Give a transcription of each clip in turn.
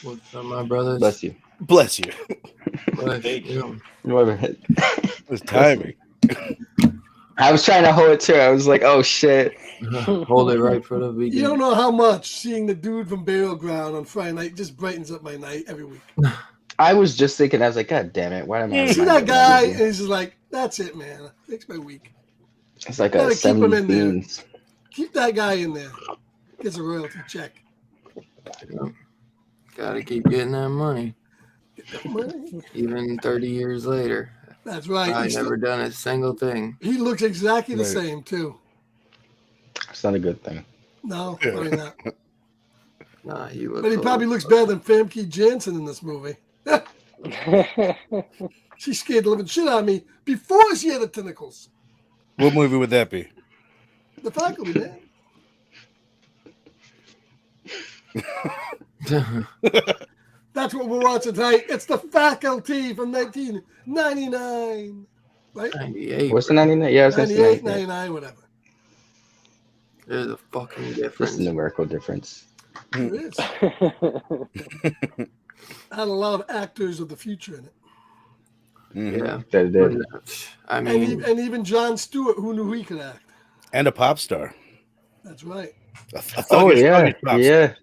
What's up, my brothers? Bless you. Bless you. Thank you. It's timing. I was trying to hold it too. I was like, oh shit. Hold it right for the beginning. You don't know how much seeing the dude from Burial Ground on Friday night just brightens up my night every week. I was just thinking, I was like, God damn it, why am I? See that guy, and he's just like, that's it, man. Makes my week. It's like Gotta a keep him 70 in there. beans. Keep that guy in there. Gets a royalty check. Gotta keep getting that money. Money. Even 30 years later. That's right. I've never done a single thing. He looks exactly the same, too. It's not a good thing. No, probably not. Nah, he looks But he probably looks better than Famke Janssen in this movie. She scared the living shit out of me before she had the tentacles. What movie would that be? The Faculty, man. That's what we're watching tonight. It's The Faculty from 1999. Right? 98. What's the 99? Yeah, I was going to say 98, 99. 99, whatever. There's a fucking Just difference. a numerical difference. It is. Had a lot of actors of the future in it. Yeah. That it did. I mean, And even Jon Stewart, who knew he could act. And a pop star. That's right. Oh, yeah. Yeah.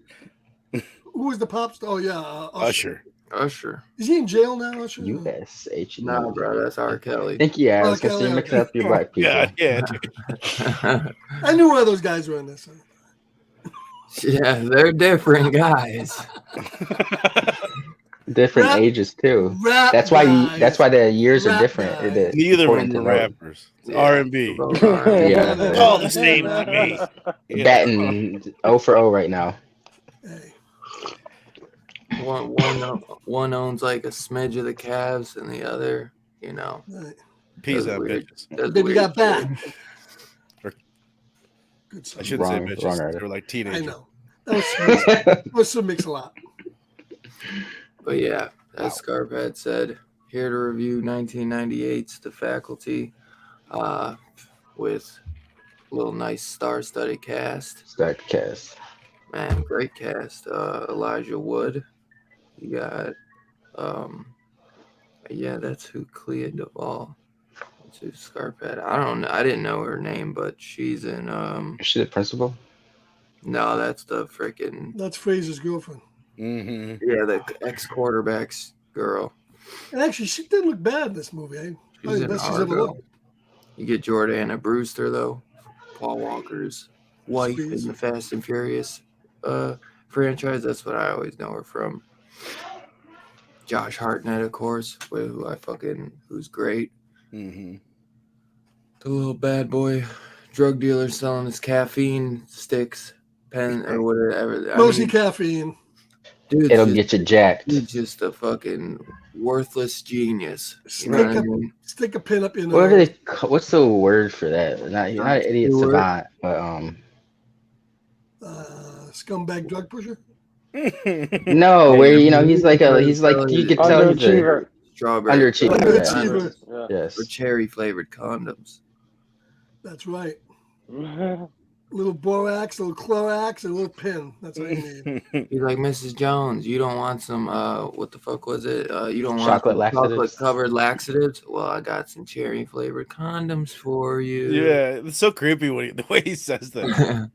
Who was the pop star? Oh, yeah. Usher. Usher. Is he in jail now, Usher? USH. No, bro, that's R. Kelly. Thank you. Yeah, I was R. going to say Kelly, mixing up your black people. Yeah. I knew one of those guys were in this. Yeah, they're different guys. Different ages too. That's why the years are different. Neither of them are rappers. Yeah. R&B. Yeah. All the same to me. Batting 0 for 0 right now. Hey. One owns like a smidge of the Cavs, and the other, Right. Peas on weird. bitches. That's Baby weird. got back. Good I song. shouldn't say Wrong bitches. artist. They're like I teenagers. know. That was some mix a lot. But yeah, as Scarp had said, here to review 1998's The Faculty, with a little nice star-studded cast. Stack cast. Man, great cast. Elijah Wood. You got, that's who Clea Duvall. That's who Scarp had. I don't know. I didn't know her name, but she's in. Is she the principal? No, that's the freaking. That's Fraser's girlfriend. Mm-hmm. Yeah, the ex-quarterback's girl. And actually, she didn't look bad in this movie. Probably the in best she's ever Argo. looked. You get Jordana Brewster, though. Paul Walker's wife Spears. in the Fast and Furious franchise. That's what I always know her from. Josh Hartnett, of course, who's great. Mm-hmm. The little bad boy drug dealer selling his caffeine sticks, pen or whatever. Mostly caffeine. It'll get you jacked. He's just a fucking worthless genius. You Stick, know what I mean? stick a pin up your What nose. what's the word for that? Not an idiot savant, but Scumbag drug pusher. no, where he's like you could tell he's a strawberry Underachiever. Yeah. Yes. Or cherry flavored condoms. That's right. Little borax, a little Clorox, and a little pin. That's what you need. He's like, Mrs. Jones, you don't want some what the fuck was it? You don't want chocolate laxatives? Chocolate covered laxatives? Well, I got some cherry flavored condoms for you. Yeah, it's so creepy the way he says that.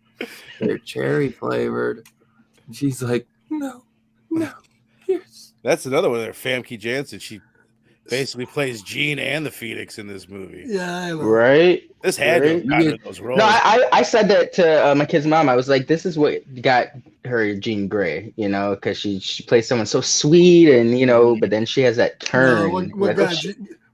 They're cherry flavored. And she's like, no. Yes. That's another one there. Famke Janssen. She basically plays Jean and the Phoenix in this movie. Yeah, I know. Right. This had to have gotten those roles. No, I said that to my kid's mom. I was like, this is what got her Jean Grey, because she plays someone so sweet and but then she has that turn. No,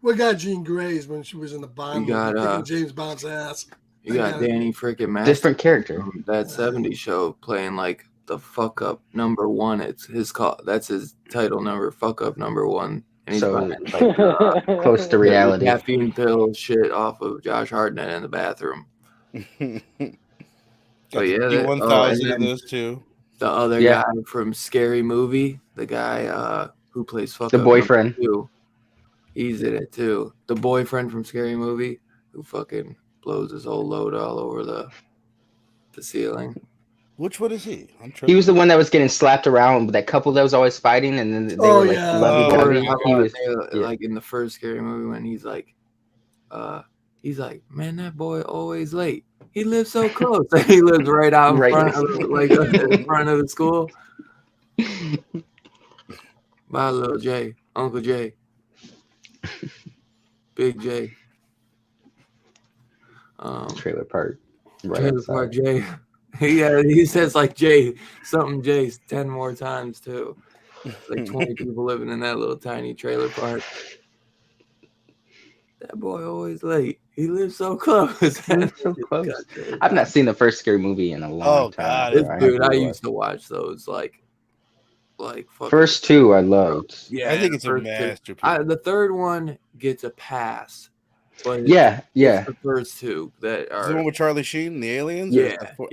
what got Jean Grey's when she was in the Bond movie, kicking James Bond's ass. You got Danny freaking Master. Different character. That 70s show playing like the fuck up number one. It's his call. That's his title number. Fuck up number one. And he's close to reality. Caffeine pill shit off of Josh Hartnett in the bathroom. But yeah, 1000 in those too. The other guy from Scary Movie, the guy who plays fuck the up boyfriend. He's in it too. The boyfriend from Scary Movie who fucking blows his whole load all over the ceiling. Which one is he? He was the one that was getting slapped around with that couple that was always fighting, and then they were like lovey-dovey. Like in the first Scary Movie when he's like, man, that boy always late. He lives so close. He lives right out in front of in front of the school. Bye, little Jay, Uncle Jay, Big J. Trailer park. Right Trailer park Jay. Yeah, he says like Jay 10 more times too. Like 20 people living in that little tiny trailer park. That boy always late. He lives so close. I've not seen the first Scary Movie in a long time. Dude, I used to watch those like first two I loved. Yeah, I think it's a masterpiece. The third one gets a pass. But it's the first two that are the one with Charlie Sheen, the aliens.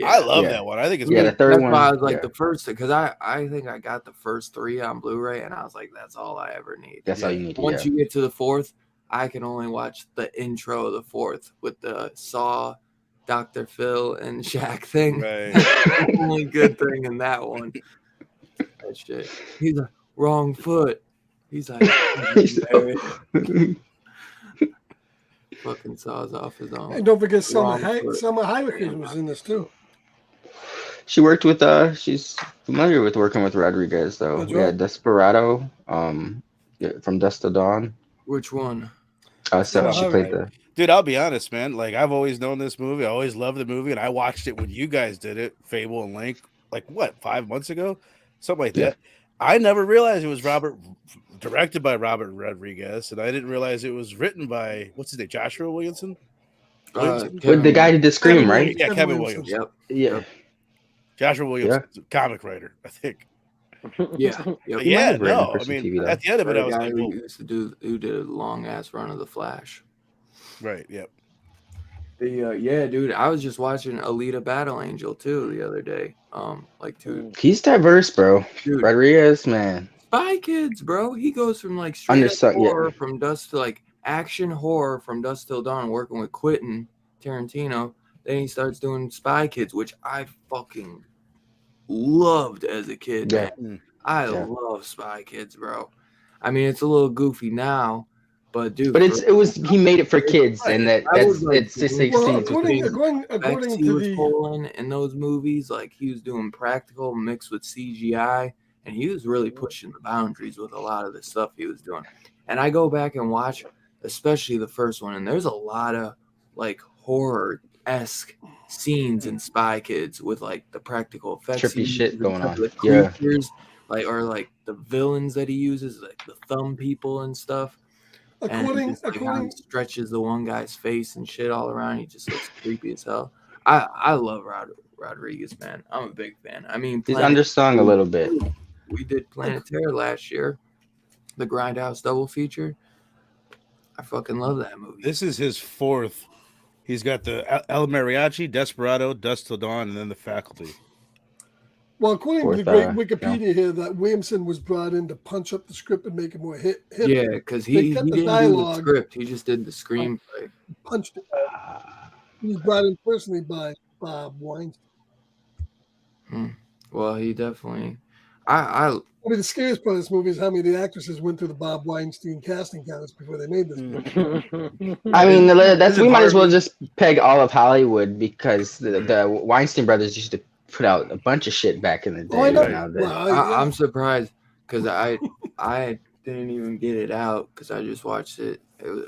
I love that one. I think it's the third one. I was like the first because I think I got the first three on Blu-ray and I was like, that's all I ever need. That's all you need. Once you get to the fourth, I can only watch the intro of the fourth with the Saw, Dr. Phil, and Shaq thing. Right. That's the only good thing in that one. That shit. He's like, wrong foot. He's like, fucking saws off his own. And don't forget Selma Hayek was in this too. She worked with she's familiar with working with Rodriguez though. That's right. Desperado, from Dusk Till Dawn. Which one? So she played the. Dude, I'll be honest, man. Like I've always known this movie. I always loved the movie, and I watched it when you guys did it, Fable and Link. Like what, 5 months ago, something like that. I never realized it was directed by Robert Rodriguez, and I didn't realize it was written by what's his name, Joshua Williamson. The guy who did Scream, right? Yeah, Kevin Williams. Yep. Yeah. Joshua Williams, comic writer, I think. Yeah. Yeah. No, I mean, at the end of it, I was like, who did a long ass run of The Flash. Right. Yep. Dude, I was just watching Alita Battle Angel too the other day. He's diverse, bro. Dude, Rodriguez, man. Spy Kids, bro. He goes from like straight horror from dusk to like action horror from Dusk Till Dawn, working with Quentin Tarantino. Then he starts doing Spy Kids, which I fucking loved as a kid. Yeah. Man. I love Spy Kids, bro. I mean, it's a little goofy now. But dude, he made it for kids, and it's just according he to was pulling in those movies, like he was doing practical mixed with CGI, and he was really pushing the boundaries with a lot of the stuff he was doing. And I go back and watch, especially the first one, and there's a lot of like horror-esque scenes in Spy Kids with like the practical effects, trippy shit going on. The creatures like the villains that he uses, like the thumb people and stuff. And just like how he stretches the one guy's face and shit all around, he just looks creepy as hell. I love Rodriguez, man. I'm a big fan. I mean, He's undersung a little bit. We did Planet Terror last year, the Grindhouse double feature. I fucking love that movie. This is his fourth. He's got the El Mariachi, Desperado, Dust Till Dawn, and then The Faculty. Well, according to the great Wikipedia here, that Williamson was brought in to punch up the script and make it more hip. Yeah, because he didn't do the script. He just did the screenplay. Punched it. He was brought in personally by Bob Weinstein. Well, he definitely... I mean, the scariest part of this movie is how many of the actresses went through the Bob Weinstein casting counters before they made this movie. I mean, we might as well just peg all of Hollywood because the Weinstein brothers used to put out a bunch of shit back in the day. I'm surprised because I didn't even get it out because I just watched it.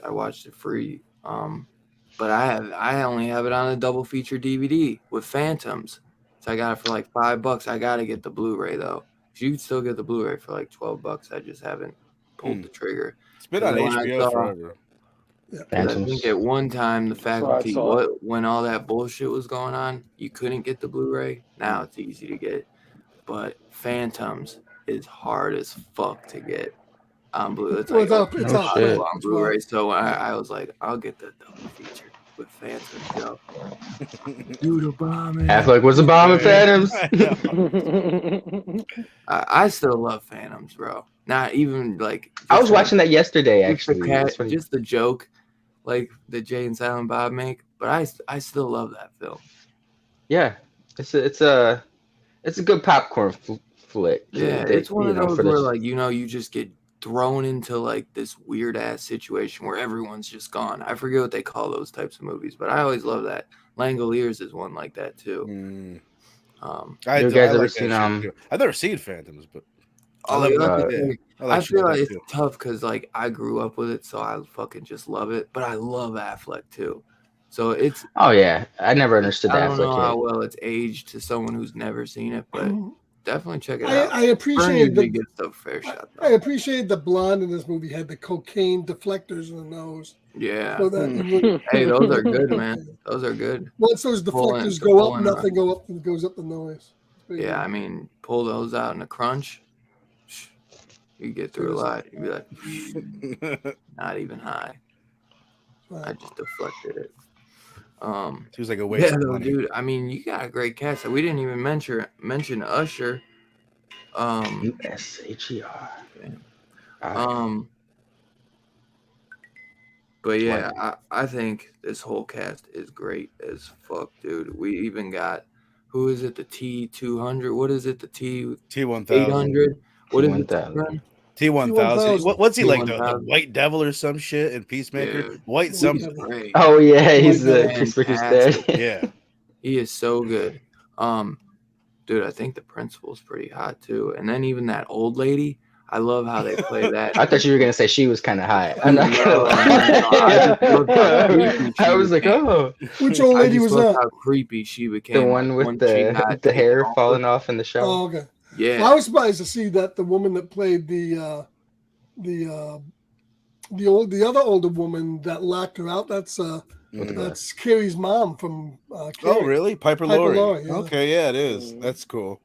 I watched it free. But I only have it on a double feature DVD with Phantoms. So I got it for like $5. I got to get the Blu-ray though. You can still get the Blu-ray for like $12. I just haven't pulled the trigger. It's been on HBO forever. I think at one time the Faculty, when all that bullshit was going on, you couldn't get the Blu-ray. Now it's easy to get, but Phantoms is hard as fuck to get on Blu-ray. It's on Blu-ray. So I was like, I'll get the double feature with Phantoms. Yo. Do the bombing. Affleck was a bomb in Phantoms. I still love Phantoms, bro. Not even like I was watching that yesterday. Actually, just the joke, like the Jay and Silent Bob make. But I still love that film. Yeah, it's a good popcorn flick. Yeah, it's one of those where like you just get thrown into like this weird ass situation where everyone's just gone. I forget what they call those types of movies, but I always love that. Langoliers is one like that too. You guys ever seen I've never seen Phantoms, but I feel like it's tough because like I grew up with it, so I fucking just love it. But I love Affleck too, so it's. Oh yeah, I never understood that. I don't know how well it's aged to someone who's never seen it, but definitely check it out. I appreciate the fair shot. I appreciate the blonde in this movie had the cocaine deflectors in the nose. Yeah. So hey, those are good, man. Those are good. Once those deflectors go up, nothing goes up the nose. Yeah, good. I mean, pull those out in a crunch. You get through a lot. You'd be like, not even high. I just deflected it. It was like a waste of money. Dude. I mean, you got a great cast. We didn't even mention Usher. USHER. But yeah, I think this whole cast is great as fuck, dude. We even got who is it? The T200. What is it? The T800. What is it? T1000. What's he like? The White Devil or some shit in Peacemaker? Dude, White something. Oh yeah, he's the Peacemaker's dad. Yeah, he is so good. Dude, I think the principal's pretty hot too. And then even that old lady, I love how they play that. I thought you were gonna say she was kind of high. I'm not gonna lie. I was like, oh, which old lady was that? How creepy she became. The one with the hair falling off in the shower. Oh, okay. Yeah, well, I was surprised to see that the woman that played the other older woman that locked her out. That's Carrie's mom from. Carrie. Oh, really? Piper Laurie. Yeah. Okay, yeah, it is. That's cool.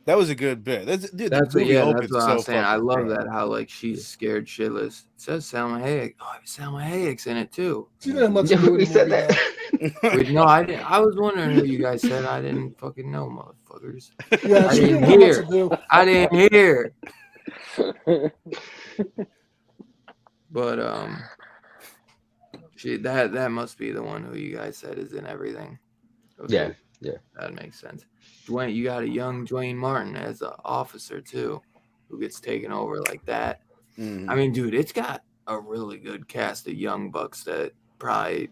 That was a good bit. That's what I was saying. I love that how like she's scared shitless. It says Salma Hayek. Oh, Salma Hayek's in it too. She didn't have much to do with said that. Wait, no, I didn't. I was wondering who you guys said. I didn't fucking know, motherfuckers. Yeah, I didn't hear. I didn't hear. But that must be the one who you guys said is in everything. Okay. Yeah, that makes sense. Dwayne, you got a young Dwayne Martin as an officer too, who gets taken over like that. I mean, dude, it's got a really good cast of young bucks that probably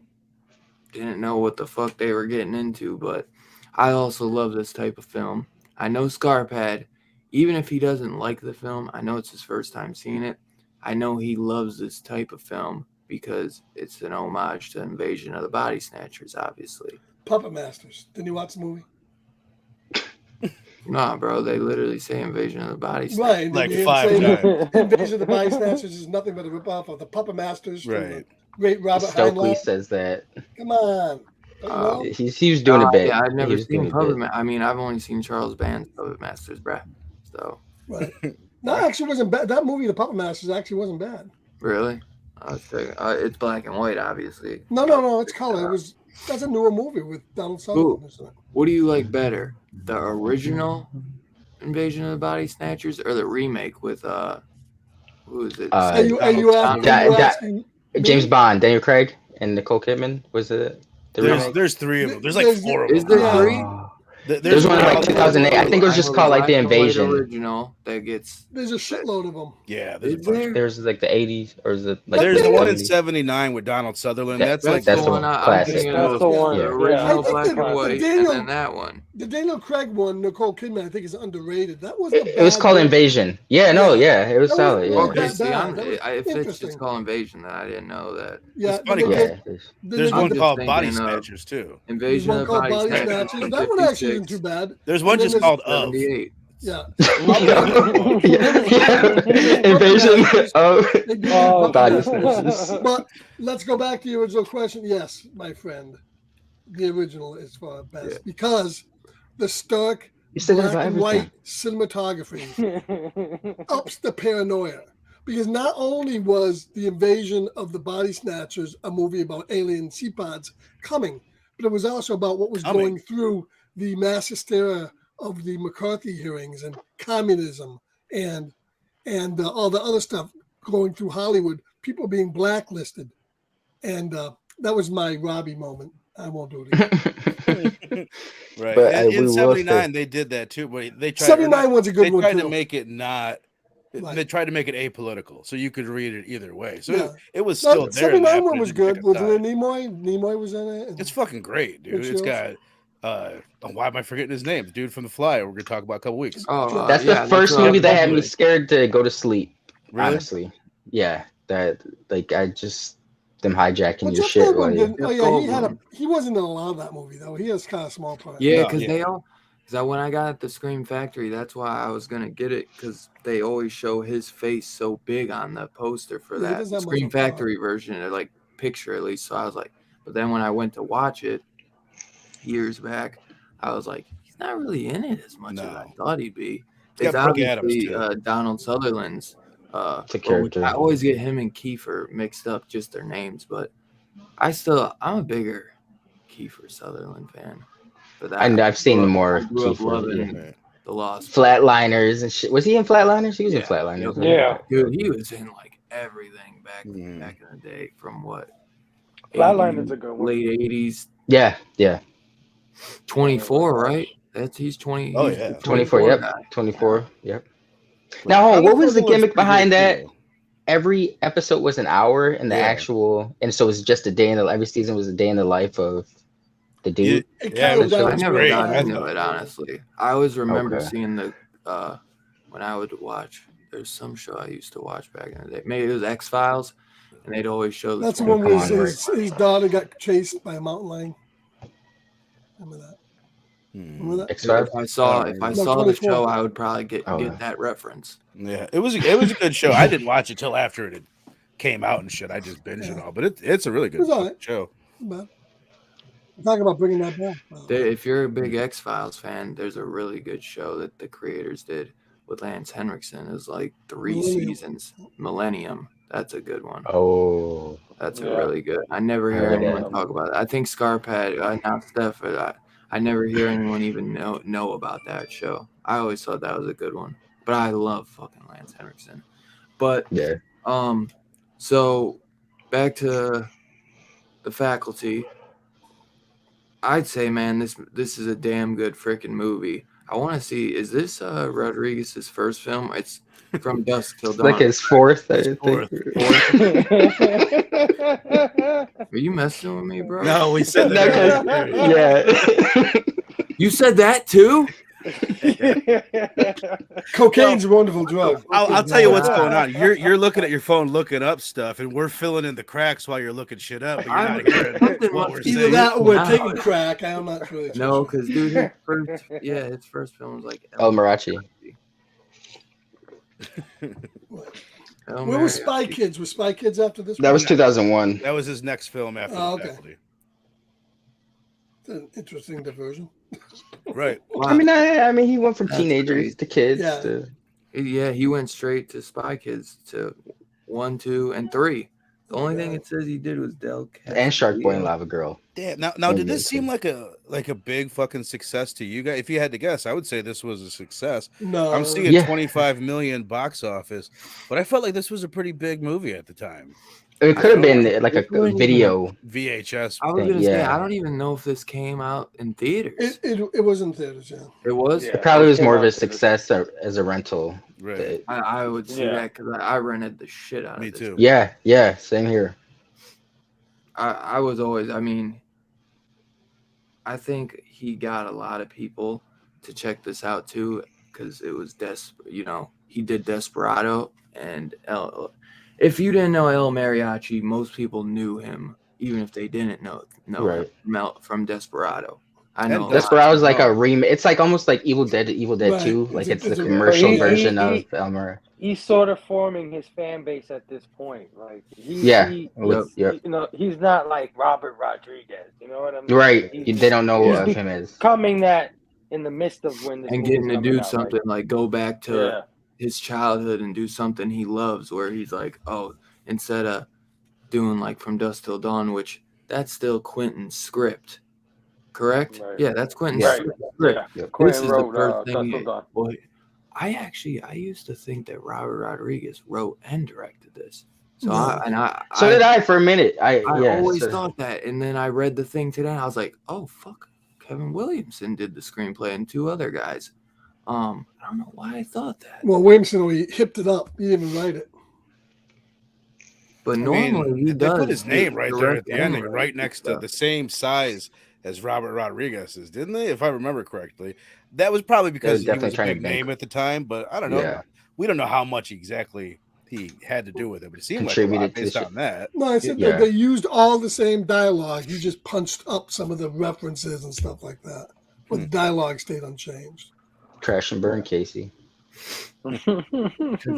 didn't know what the fuck they were getting into. But I also love this type of film. I know Scarpad, even if he doesn't like the film, I know it's his first time seeing it. I know he loves this type of film because it's an homage to Invasion of the Body Snatchers, obviously. Puppet Masters. Didn't you watch the movie? Nah, bro, they literally say Invasion of the Body Snatchers. Right. Like and 5 say times. Invasion of the Body Snatchers is nothing but a ripoff of the Puppet Masters from the Right. great Robert Stokely Heinlein. says that. Come on. Don't you know? He was doing a bit. I've He never was doing seen a Puppet bit. I mean, I've only seen Charles Band's Puppet Masters, bruh. So, Right. No, actually wasn't bad. That movie, The Puppet Masters, actually wasn't bad. really? It's black and white, obviously. No, it's color. That's a newer movie with Donald Sutherland. Isn't it? What do you like better? The original Invasion of the Body Snatchers or the remake with, who is it? Are you Donald asking James me? Bond, Daniel Craig, and Nicole Kidman. Was it the remake? There's 3 of them. There's like There's- 4 of Is them. there 3? There's one in like called- 2008. I think it was just called like The Black and white Invasion. original that gets. There's a shitload of them. Yeah, there's a Is bunch. there? There's like the 80s or is it like There's the one in 70s? '79 with Donald Sutherland. That's That's like the one I'm classic. thinking That's of the one. the Yeah. original I think black the and white, Daniel- and then that one. The Daniel Craig one, Nicole Kidman, I think is underrated. That wasn't. It was called Invasion. Yeah, no, Yeah. it was That solid. wasn't Okay, that Yeah. see, bad. That was if it's interesting. just called Invasion, then I didn't know that. Yeah, It's funny, then they Yeah. get- then there's they one get the- called thinking Body of- Snatchers too. There's Invasion one of the called Body Body Snatchers. Snatchers. from That one actually 56, isn't too bad. There's one And then just called Of. 78. Yeah. Invasion of They did Oh, Body Puppet Masters. Snatchers. But let's go back to your original question. Yes, my friend, the original is far best Yeah. because the stark You said that black about and everything. white cinematography ups the paranoia. Because not only was the Invasion of the Body Snatchers a movie about alien sea pods coming, but it was also about what was going through the mass hysteria of the McCarthy hearings and communism and all the other stuff going through Hollywood, people being blacklisted. And that was my Robbie moment. I won't do it again. Right. But, And we in will '79 say- they did that too, but they tried. 79 was a good They one, tried too. to make it not. Right. They tried to make it apolitical, so you could read it either way. So Yeah. it was still there. in that, 79 but one it was didn't good. pick a Wasn't side. it Nimoy? Nimoy was in it. It's fucking great, dude. Good It's shows. got why am I forgetting his name? The dude from The Fly. We're gonna talk about in a couple weeks. Oh, That's yeah, the first what I movie was that had me thinking. scared to go to sleep. Really? Honestly, yeah. That like I just them hijacking But your Jeff shit. Goldblum While you, didn't. Oh yeah, he wasn't in a lot of that movie though. He has kind of small part. Yeah, No, because yeah. they all. Because when I got at the Scream Factory, that's why I was gonna get it because they always show his face so big on the poster for Yeah, he that doesn't have much Scream of a part. Factory version, or like picture at least. So I was like, but then when I went to watch it years back, I was like, he's not really in it as much as I No. thought he'd be. It's It's got Brooke Adams, obviously too. Donald Sutherland's. It's a but character. I always get him and Kiefer mixed up, just their names. But I'm a bigger Kiefer Sutherland fan. But and I've seen more I grew up Kiefer, loving yeah. Right. The Lost. Flatliners and shit. Was he in Flatliners? He was in Yeah. Flatliners. Yeah. Dude, he was in like everything back Mhm. back in the day from what? Flatliner's a good one. Late 80s. Yeah. 24, right? He's 20. Oh, he's yeah. the 24. 24 Yep. guy. 24. Yep. But Now, Donald what was the Sutherland's gimmick pretty behind good, that? too. Every episode was an hour, and the Yeah. actual, and so it was just a day in the. Every season was a day in the life of the dude. It Yeah, kind it of was- I That's never great. got I into thought- it, honestly. I always remember Okay. seeing the when I would watch. There's some show I used to watch back in the day. Maybe it was X Files, and they'd always show the. That's the 20 one where Come on, his daughter got chased by a mountain lion. Remember that? Hmm. Remember that? X-Files? If I saw No, the 24. show, I would probably get Oh. that reference. Yeah, it was a good show. I didn't watch it till after it had came out and shit. I just binged it all, but it's a really good It was all right. show. But I'm talking about bringing that back. If you're a big X Files fan, there's a really good show that the creators did with Lance Henriksen. It was like 3 Millennium. seasons. Millennium. That's a good one. Oh, That's Yeah. a really good. I never hear heard anyone that. talk about it. I think Scarpad, not Steph, but I never hear anyone even know about that show. I always thought that was a good one. But I love fucking Lance Henriksen. But yeah. so back to the Faculty. I'd say, man, this is a damn good freaking movie. I want to see. Is this Rodriguez's first film? It's From Dusk Till It's Dawn. like his fourth, I think. fourth. Are you messing with me, bro? No, we said No, that. 'cause- yeah. You said that too? Cocaine's a wonderful drug. I'll tell you what's going on. You're looking at your phone, looking up stuff, and we're filling in the cracks while you're looking shit up. But you're not hearing what we're Either saying. that or we're taking crack. I'm not really sure. No, because dude, his first film was like El Mariachi. Where was Spy Kids? Was Spy Kids after this? That was 2001. That was his next film after the faculty. It's an interesting diversion. Right. Wow. I mean, he went from teenagers to kids to. Yeah, he went straight to Spy Kids to 1, 2, and 3. The only thing it says he did was Del Castillo. And Shark Boy and Lava Girl. Damn. Now, did this seem like a big fucking success to you guys? If you had to guess, I would say this was a success. No, I'm seeing 25 million box office, but I felt like this was a pretty big movie at the time. It could have been like a video VHS. I was gonna say I don't even know if this came out in theaters. It was in theaters, yeah. It was. It probably was more of a success as a rental. Right. I would see that because I rented the shit out of it. Me too. Yeah, same here. I was always. I mean, I think he got a lot of people to check this out too because it was he did Desperado and if you didn't know El Mariachi, most people knew him, even if they didn't know him from Desperado. I know Desperado's like a remake. It's like almost like Evil Dead 2. Like it's the commercial version of El Mariachi. He's sort of forming his fan base at this point. Like he's not like Robert Rodriguez. You know what I mean? Right. They don't know of him as coming that in the midst of when this and getting to do something like go back to. Yeah. His childhood and do something he loves where he's like, oh, instead of doing like From Dusk Till Dawn, which that's still Quentin's script, correct? Right. Yeah, that's Quentin's script. Yeah. This is the first thing. Boy, I used to think that Robert Rodriguez wrote and directed this. So So did I for a minute. I always thought that, and then I read the thing today and I was like, oh fuck, Kevin Williamson did the screenplay and 2 other guys. I don't know why I thought that. Well, Williamson, he hipped it up. He didn't even write it. But normally he does. They put his name right there at the ending, right next to the same size as Robert Rodriguez's, didn't they? If I remember correctly, that was probably because he was a big name at the time. But I don't know. Yeah. We don't know how much exactly he had to do with it, but it seemed like a lot based on that. No, I said that they used all the same dialogue. He just punched up some of the references and stuff like that, but the dialogue stayed unchanged. Crash and burn, Casey. Because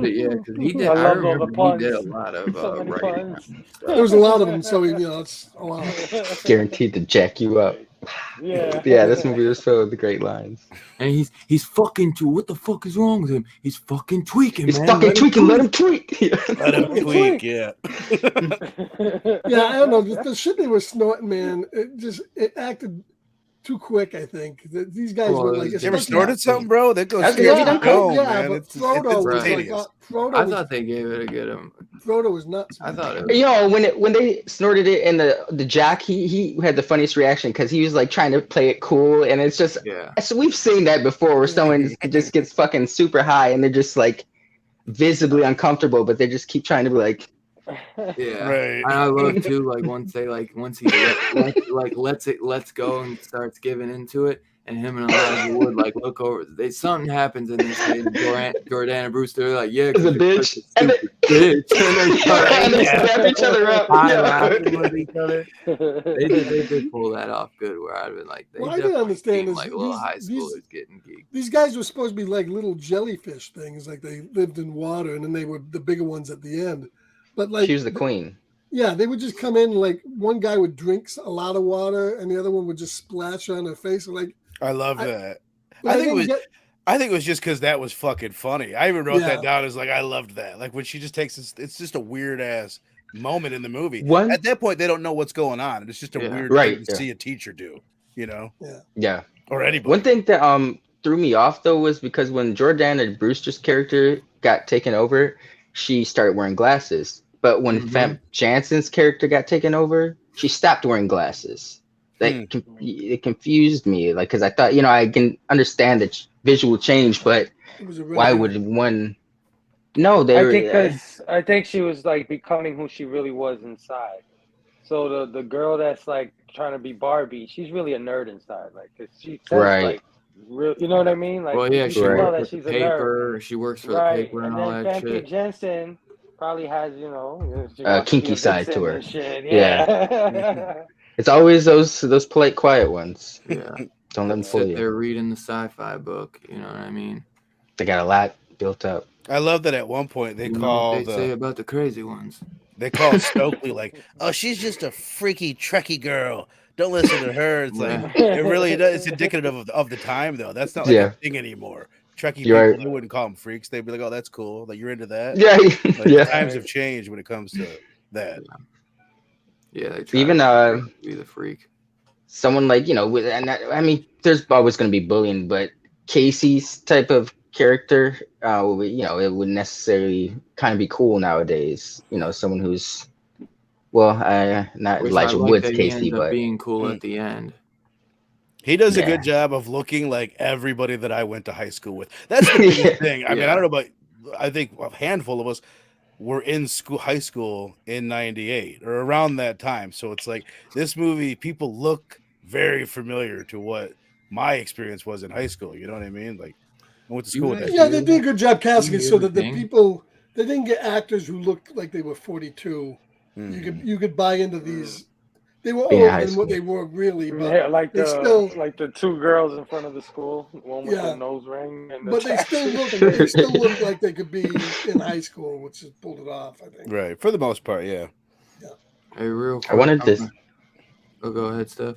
he did. I remember he did a lot of writing. There was a lot of them, so it's a lot. Guaranteed to jack you up. Yeah. This movie was filled with great lines. And he's fucking what the fuck is wrong with him? He's fucking tweaking, He's man. fucking tweaking. Let him tweak. Let him tweak. Yeah. Yeah, I don't know. The shit they were snorting, man. It acted too quick. I think these guys were like. You ever snorted something, bro? That goes. But Frodo was like, I thought they gave it a good. Frodo was nuts. I thought it was. When they snorted it in the Jack, he had the funniest reaction because he was like trying to play it cool, and it's just So we've seen that before where someone just gets fucking super high and they're just like visibly uncomfortable, but they just keep trying to be like. Yeah, right. And I love too. Like once he lets go and starts giving into it, and him and Elijah Wood like look over. Something happens and they say Jordan and Bruce. They're like, yeah, it's a bitch, and they snap each other up. With each other. They did pull that off good. Where I'd been like, I didn't understand like little high schoolers getting geeked. These guys were supposed to be like little jellyfish things, like they lived in water, and then they were the bigger ones at the end. But like she was the queen. Yeah, they would just come in like one guy would drink a lot of water, and the other one would just splash on her face. Like I love that. I think it was just because that was fucking funny. I even wrote that down as like I loved that. Like when she just takes this, it's just a weird ass moment in the movie. At that point, they don't know what's going on. It's just a weird thing to see a teacher do. You know? Yeah. Or anybody. One thing that threw me off though was because when Jordana Brewster's character got taken over, she started wearing glasses. But when Fem Jansen's character got taken over, she stopped wearing glasses. It confused me, like because I thought, I can understand the visual change, but why would one? No, I think she was like becoming who she really was inside. So the girl that's like trying to be Barbie, she's really a nerd inside, like 'cause she says like real. You know what I mean? Like Well, yeah, you she can tell works Right. that with the she's a nerd, paper. She works for the right? paper and And all then that Famke shit. Jensen probably has, she wants to be Kinky a side to vixen her. and shit. Yeah. Yeah. It's always those polite, quiet ones. Yeah, Don't let them that fool sit you. there reading the sci-fi book. You know what I mean? They got a lot built up. I love that at one point You know what they say about the crazy ones. they call Stokely like, oh, she's just a freaky Trekkie girl. Don't listen to her. It's like Yeah. it really does. It's indicative of the time though. That's not like Yeah. a thing anymore. Trekkie You're people, right. they wouldn't call them freaks. They'd be like, oh, that's cool. Like you're into that. Yeah. Like Yeah. times have changed when it comes to that. Yeah, they try Even to be the freak. someone like I mean, there's always going to be bullying, but Casey's type of character, it would necessarily kind of be cool nowadays. Someone who's not Which I Elijah like Wood's that he Casey, ends up but being cool at the end. He does a Yeah. good job of looking like everybody that I went to high school with. That's the biggest thing. I mean, I don't know about. I think a handful of us were in high school in '98 or around that time. So it's like this movie, people look very familiar to what my experience was in high school. You know what I mean? Like I went to school with that. Yeah, they did a good job casting it hear so the that the thing? people they didn't get actors who looked like they were 42. Mhm. You could buy into these. They were Being in older high than what school. they were really, but Yeah, like they the still two girls in front of the school, the one with Yeah. the nose ring and the but they still tattoos. look like they could be in high school, which has pulled it off, I think. Right, for the most part, yeah. Hey, real quick. I wanted this. Oh, go ahead, Steph.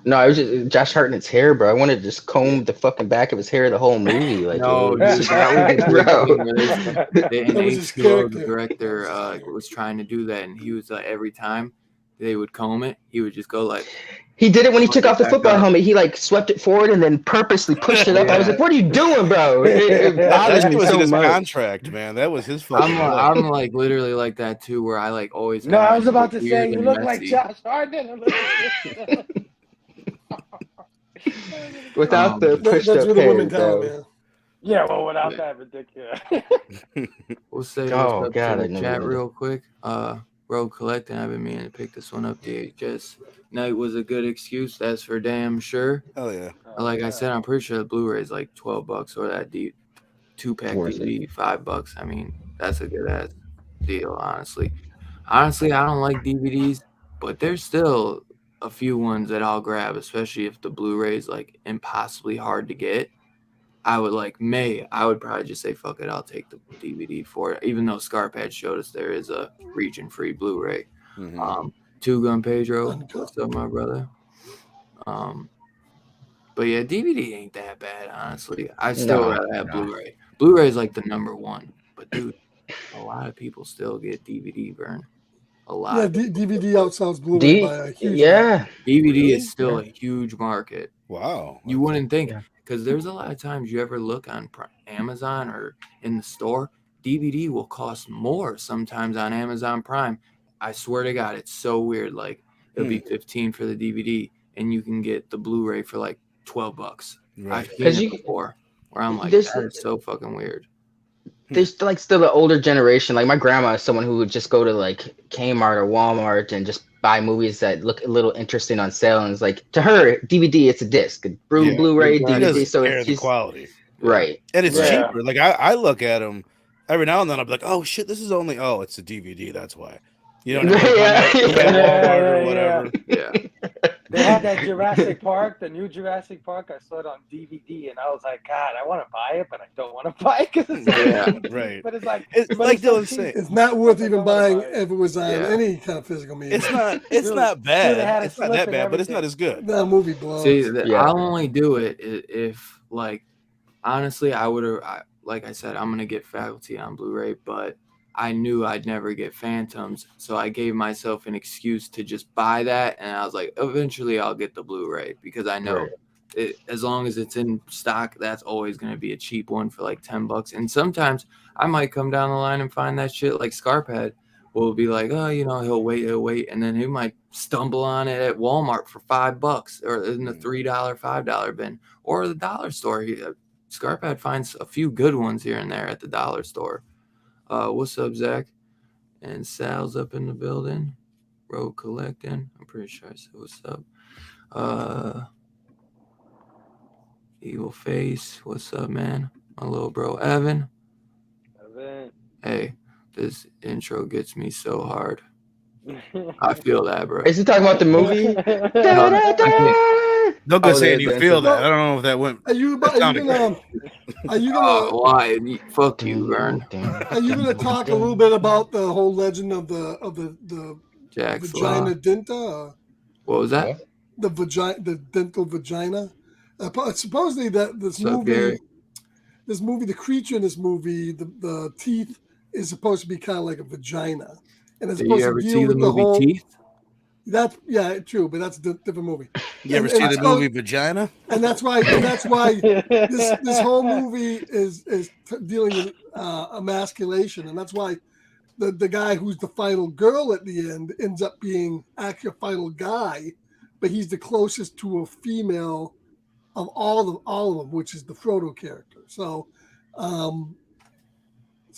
No, I was just Josh Hartnett's hair, bro. I wanted to just comb the fucking back of his hair the whole movie. Like, No, it was dude, just, that was a big bro. thing where in That was his H2O, the character. director That was his character. was trying to do that, and he was every time they would comb it, he would just go like, He did it when he took off the back football up. helmet. He swept it forward and then purposely pushed it up. I was Yeah. like, "What are you doing, bro?" It That bothered shit me was so in his much. contract, man. That was his fucking. I'm like literally like that too, where I always. No, have I my was about to shit say weird you and look like messy. Josh Hartnett. Without the That's pushed up what the hair, women tell bro. him, Yeah, well, without Yeah. that ridiculous. We'll say Oh, what's up God, to I the know chat that. real quick. Road collecting. I've been meaning to pick this one up. DHS night was a good excuse. That's for damn sure. Hell yeah. Like I said, I'm pretty sure the Blu-ray is like $12 or that 2-pack Worth it. DVD $5. I mean, that's a good ass deal, honestly. Honestly, I don't like DVDs, but there's still a few ones that I'll grab, especially if the Blu-ray is like impossibly hard to get. I would probably just say fuck it, I'll take the DVD for it. Even though Scarpad showed us there is a region-free Blu-ray. Mhm. Two Gun Pedro, Uncut. what's up, my brother? But yeah, DVD ain't that bad, honestly. I still rather have Blu-ray. Blu-ray is like the number one. But dude, a lot of people still get DVD burn. A lot. Yeah, of people. DVD outsells Blu-ray by a huge Yeah. amount. DVD Really? is still a huge market. Wow. You wouldn't think, Yeah. because there's a lot of times you ever look on Amazon or in the store, DVD will cost more sometimes on Amazon Prime. I swear to God, it's so weird. Like it'll be $15 for the DVD, and you can get the Blu-ray for like $12. Right. I've seen it before, where I'm like, There's- that is so fucking weird. There's like still the older generation. Like my grandma is someone who would just go to like Kmart or Walmart and just buy movies that look a little interesting on sale. And it's like to her, DVD, it's a disc, Yeah, Blu-ray, exactly. He DVD. doesn't So care it's the just quality. right. And it's Yeah. cheaper. Like I look at them every now and then. I'm like, oh shit, this is only. Oh, it's a DVD. That's why. You know what I mean? Yeah. Walmart or Yeah. whatever. Yeah. They had that Jurassic Park, the new Jurassic Park. I saw it on DVD, and I was like, God, I want to buy it, but I don't want to buy it because it's Yeah. Right. But it's like, It's but like it's so Dylan cheap. said. It's not worth I even don't wanna buying buy it. if it was on Yeah. any kind of physical media. It's not. It's Dude, not dude, bad. they had a It's not slip that and bad, but it's not everything. as good. That movie blows. See, Yeah. I'll only do it if like honestly, I would have. Like I said, I'm gonna get Faculty on Blu-ray, but I knew I'd never get Phantoms, so I gave myself an excuse to just buy that, and I was like, eventually I'll get the Blu-ray because I know as long as it's in stock, that's always gonna be a cheap one for like $10. And sometimes I might come down the line and find that shit like Scarpad will be like, oh, he'll wait, and then he might stumble on it at Walmart for $5 or in the $3, $5 bin or the dollar store. Scarpad finds a few good ones here and there at the dollar store. What's up, Zach? And Sal's up in the building. Road collecting. I'm pretty sure I said what's up. Evil Face. What's up, man? My little bro, Evan. Hey, this intro gets me so hard. I feel that, bro. Is he talking about the movie? Don't go saying you feel that. that. I don't know if that went. Are you gonna? Why? Fuck you, Vern. Are you gonna talk a little bit about the whole legend of the Jack vagina dinta? What was that? The dental vagina. Supposedly that this movie, the creature in this movie, the teeth is supposed to be kind of like a vagina, and it's supposed to deal with the whole. Teeth? That's true, but that's a different movie. You ever see the movie Vagina? And that's why this whole movie is dealing with emasculation, and that's why the guy who's the final girl at the end ends up being actually a final guy, but he's the closest to a female of all of them, which is the Frodo character. So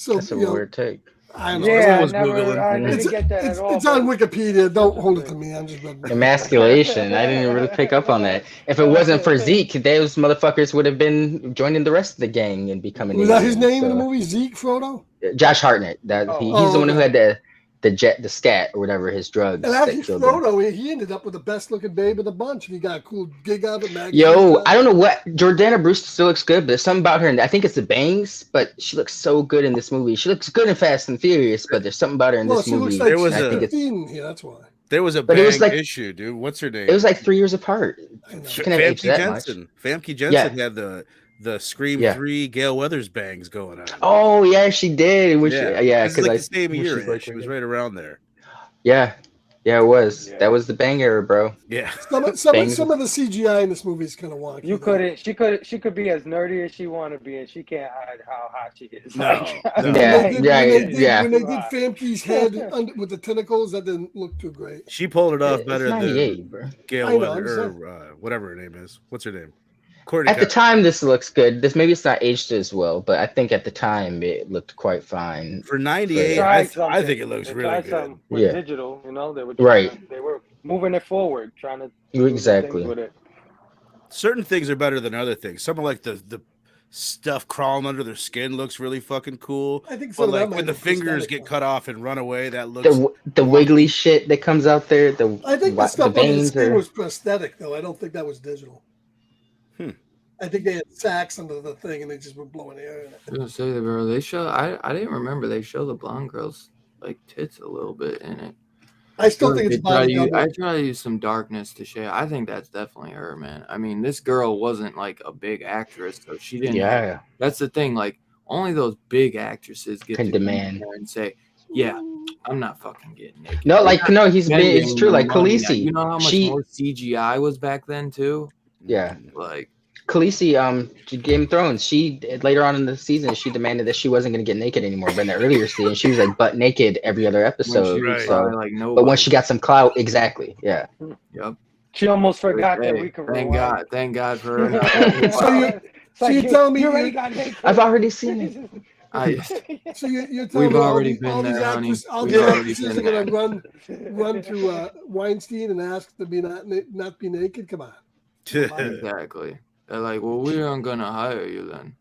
that's a weird take. I know. Yeah, I didn't get that at all. It's on Wikipedia. Don't hold it to me. I'm just emasculation. I didn't really pick up on that. If it wasn't for Zeke, those motherfuckers would have been joining the rest of the gang and becoming. Was that his name in the movie? Zeke Frodo? Josh Hartnett. He's the one who had the scat or whatever, his drugs. And actually, Frodo, he ended up with the best looking babe of the bunch, and he got a cool gig out of it. Yo, I don't know what Jordana Brewster still looks good, but there's something about her, and I think it's the bangs, but she looks so good in this movie. She looks good in Fast and Furious, but there's something about her in this movie. Looks like that's why. There was a bang issue, dude. What's her name? It was like 3 years apart. She couldn't have aged that much. Famke Jensen had the Scream 3 Gale Weathers bangs going on. Oh yeah, she did. Because like the same year, she was right around there. Yeah, it was. Yeah. That was the bang era, bro. Yeah. Some of the CGI in this movie is kind of wonky. You couldn't. She could be as nerdy as she want to be, and she can't hide how hot she is. No. When they did Famke's head with the tentacles, that didn't look too great. She pulled it off better than Gale Weathers, or whatever her name is. What's her name? At the time, this looks good. Maybe it's not aged as well, but I think at the time it looked quite fine. For 98, I think it looks really good. With digital, they were they were moving it forward, trying to exactly. With it. Certain things are better than other things. Some of like the stuff crawling under their skin looks really fucking cool. I think so. But like when the fingers get cut off and run away, that looks the wiggly shit that comes out there. I think the stuff on the skin was prosthetic, though. I don't think that was digital. I think they had sacks under the thing and they just were blowing air in it. I was gonna say, bro, they show. I didn't remember they show the blonde girls like tits a little bit in it. I still think it's body. I try to use some darkness to shade. I think that's definitely her, man. I mean, this girl wasn't like a big actress, so she didn't. Yeah. That's the thing. Like, only those big actresses get to demand and say, "Yeah, I'm not fucking getting naked." No, he's big. It's true. Like Khaleesi, you know how much more CGI was back then too. Yeah, like. Khaleesi, Game of Thrones, she later on in the season, she demanded that she wasn't going to get naked anymore. But in the earlier season, she was like butt naked every other episode. But once she got some clout, exactly, yeah. Yep. She almost forgot that we could. Thank God for her. So you tell me you already got naked. I've already seen it. So you're telling me all these actresses are going to run to Weinstein and ask to not be naked? Come on. Exactly. They're like, well, we aren't gonna hire you then.